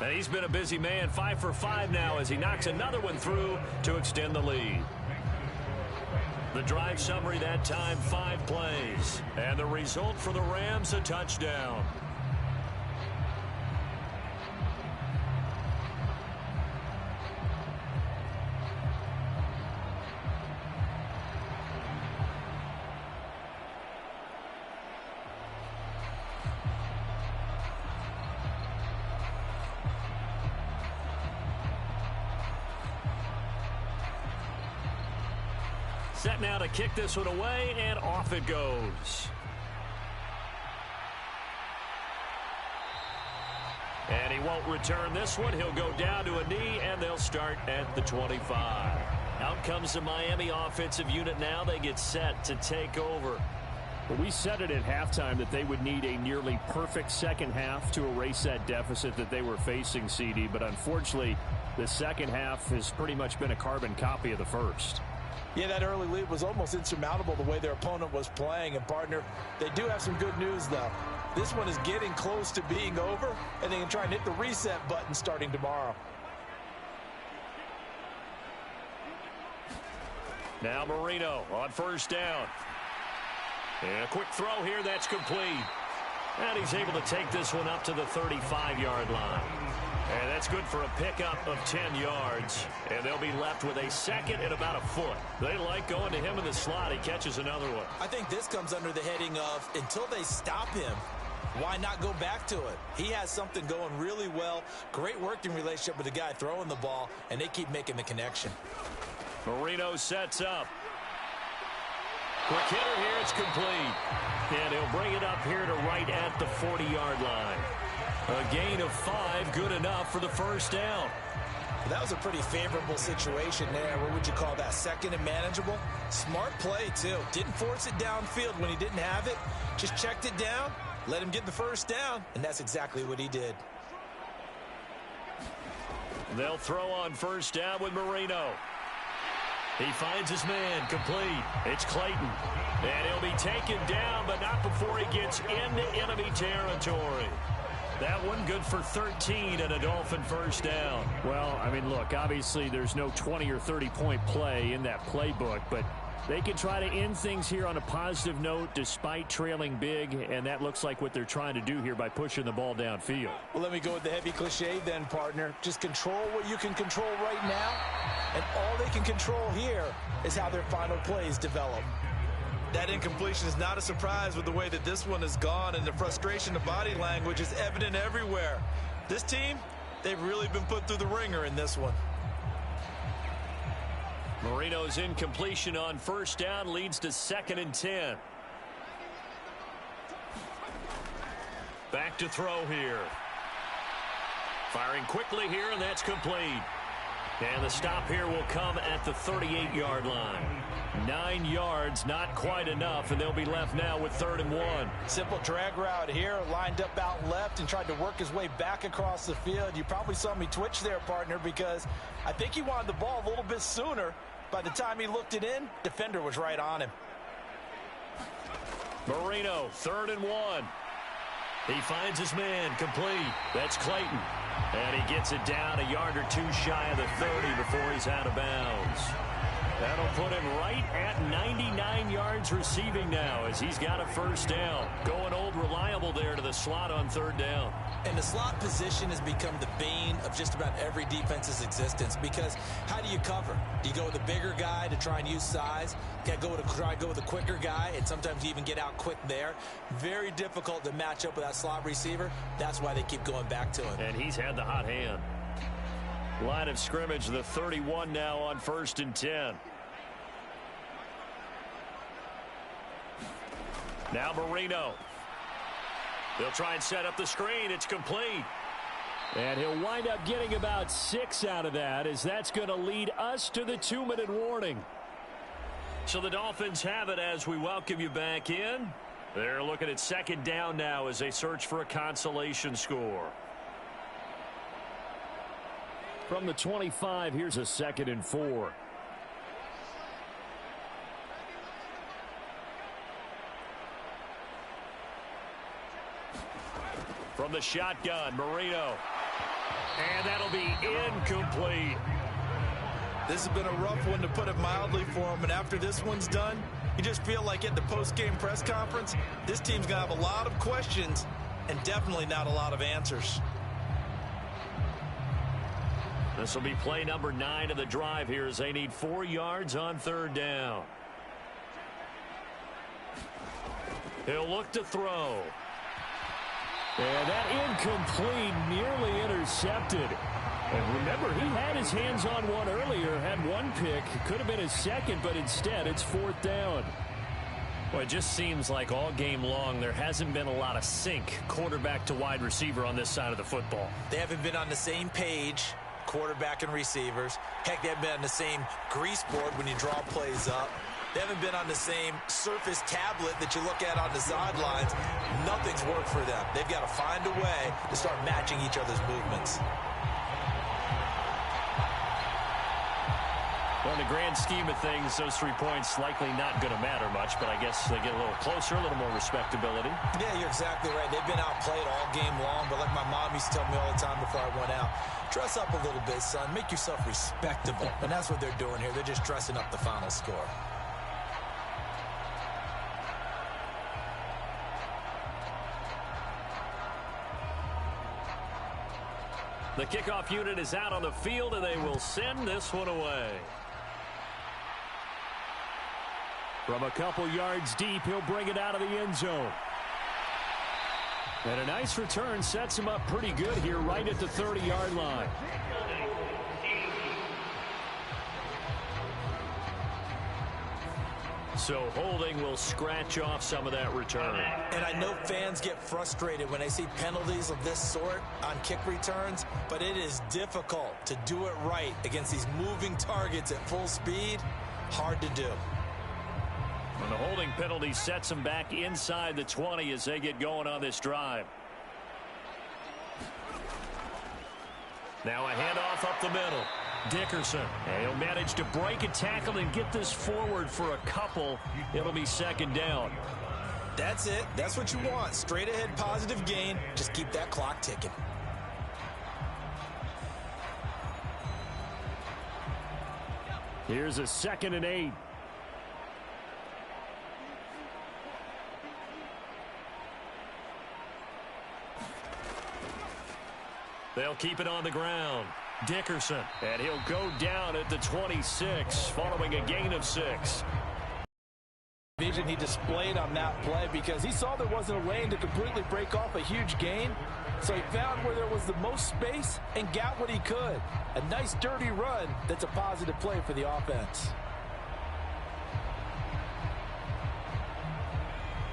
And he's been a busy man, 5 for 5 now as he knocks another one through to extend the lead. The drive summary that time, 5 plays. And the result for the Rams, a touchdown. Set now to kick this one away, and off it goes. And he won't return this one. He'll go down to a knee, and they'll start at the 25. Out comes the Miami offensive unit now. They get set to take over. Well, we said it at halftime that they would need a nearly perfect second half to erase that deficit that they were facing, CD. But unfortunately, the second half has pretty much been a carbon copy of the first. Yeah, that early lead was almost insurmountable the way their opponent was playing. And, partner, they do have some good news, though. This one is getting close to being over, and they can try and hit the reset button starting tomorrow. Now Marino on first down. And a quick throw here, that's complete. And he's able to take this one up to the 35-yard line. And that's good for a pickup of 10 yards. And they'll be left with a second and about a foot. They like going to him in the slot. He catches another one. I think this comes under the heading of, until they stop him, why not go back to it? He has something going really well. Great working relationship with the guy throwing the ball, and they keep making the connection. Marino sets up. Quick hitter here, it's complete. And he'll bring it up here to right at the 40-yard line. A gain of 5, good enough for the first down. That was a pretty favorable situation there. What would you call that? Second and manageable? Smart play, too. Didn't force it downfield when he didn't have it. Just checked it down, let him get the first down, and that's exactly what he did. They'll throw on first down with Marino. He finds his man, complete. It's Clayton. And he'll be taken down, but not before he gets into enemy territory. That one good for 13 and a Dolphin first down. Well, I mean, look, obviously there's no 20 or 30-point play in that playbook, but they can try to end things here on a positive note despite trailing big, and that looks like what they're trying to do here by pushing the ball downfield. Well, let me go with the heavy cliche then, partner. Just control what you can control right now, and all they can control here is how their final plays develop. That incompletion is not a surprise with the way that this one has gone, and the frustration of body language is evident everywhere. This team, they've really been put through the ringer in this one. Marino's incompletion on first down leads to 2nd and 10. Back to throw here. Firing quickly here, and that's complete. And the stop here will come at the 38-yard line. 9 yards, not quite enough, and they'll be left now with 3rd and 1. Simple drag route here, lined up out left and tried to work his way back across the field. You probably saw me twitch there, partner, because I think he wanted the ball a little bit sooner. By the time he looked it in, defender was right on him. Marino, 3rd and 1. He finds his man, complete. That's Clayton. And he gets it down a yard or two shy of the 30 before he's out of bounds. That'll put him right at 99 yards receiving now as he's got a first down. Going old reliable there to the slot on 3rd down. And the slot position has become the bane of just about every defense's existence because how do you cover? Do you go with a bigger guy to try and use size? You got to try and go with a quicker guy, and sometimes you even get out quick there. Very difficult to match up with that slot receiver. That's why they keep going back to him. And he's had the hot hand. Line of scrimmage, the 31 now on 1st and 10. Now Marino. They'll try and set up the screen. It's complete. And he'll wind up getting about 6 out of that as that's going to lead us to the 2-minute warning. So the Dolphins have it as we welcome you back in. They're looking at 2nd down now as they search for a consolation score. From the 25, here's a 2nd and 4. From the shotgun, Marino. And that'll be incomplete. This has been a rough one, to put it mildly, for him. And after this one's done, you just feel like at the post-game press conference, this team's going to have a lot of questions and definitely not a lot of answers. This will be play number 9 of the drive here as they need 4 yards on 3rd down. He'll look to throw. And that incomplete, nearly intercepted. And remember, he had his hands on one earlier, had one pick. Could have been his second, but instead it's 4th down. Well, it just seems like all game long there hasn't been a lot of sync quarterback to wide receiver on this side of the football. They haven't been on the same page, quarterback and receivers. Heck, they haven't been on the same grease board when you draw plays up. They haven't been on the same surface tablet that you look at on the sidelines. Nothing's worked for them. They've got to find a way to start matching each other's movements. Well, in the grand scheme of things, those 3 points likely not going to matter much, but I guess they get a little closer, a little more respectability. Yeah, you're exactly right. They've been outplayed all game long, but like my mom used to tell me all the time before I went out, dress up a little bit, son. Make yourself respectable. And that's what they're doing here. They're just dressing up the final score. The kickoff unit is out on the field, and they will send this one away. From a couple yards deep, he'll bring it out of the end zone. And a nice return sets him up pretty good here right at the 30-yard line. So holding will scratch off some of that return. And I know fans get frustrated when they see penalties of this sort on kick returns, but it is difficult to do it right against these moving targets at full speed. Hard to do. And the holding penalty sets them back inside the 20 as they get going on this drive. Now a handoff up the middle. Dickerson, and he'll manage to break a tackle and get this forward for a couple. It'll be 2nd down. That's it. That's what you want. Straight ahead positive gain. Just keep that clock ticking. Here's a 2nd and 8. They'll keep it on the ground. Dickerson, and he'll go down at the 26 following a gain of 6. Vision he displayed on that play because he saw there wasn't a lane to completely break off a huge gain. So he found where there was the most space and got what he could. A nice dirty run that's a positive play for the offense.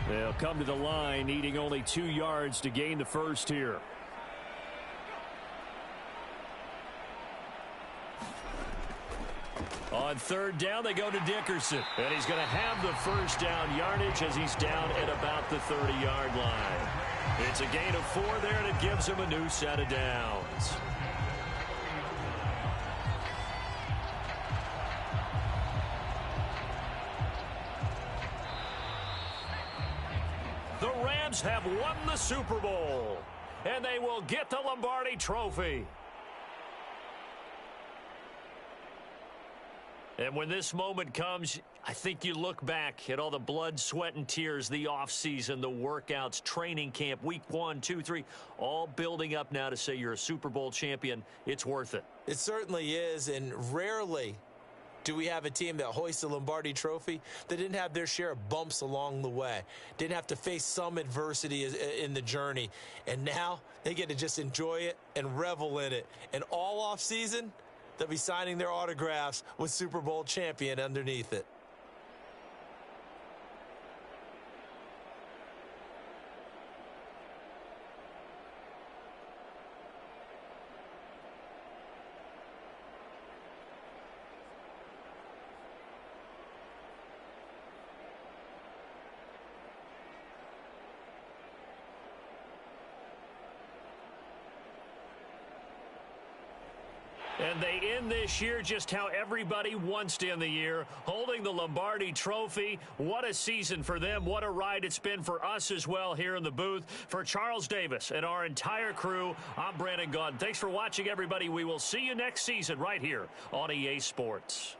They'll come to the line needing only 2 yards to gain the first here. On 3rd down, they go to Dickerson. And he's going to have the first down yardage as he's down at about the 30-yard line. It's a gain of 4 there, and it gives him a new set of downs. Rams have won the Super Bowl, and they will get the Lombardi Trophy. And when this moment comes, I think you look back at all the blood, sweat, and tears, the offseason, the workouts, training camp, week 1, 2, 3, all building up now to say you're a Super Bowl champion. It's worth it. It certainly is, and rarely do we have a team that hoists a Lombardi Trophy that didn't have their share of bumps along the way, didn't have to face some adversity in the journey, and now they get to just enjoy it and revel in it. And all offseason, they'll be signing their autographs with Super Bowl champion underneath it. And they end this year just how everybody wants to end the year, holding the Lombardi Trophy. What a season for them. What a ride it's been for us as well here in the booth. For Charles Davis and our entire crew, I'm Brandon Gaudin. Thanks for watching, everybody. We will see you next season right here on EA Sports.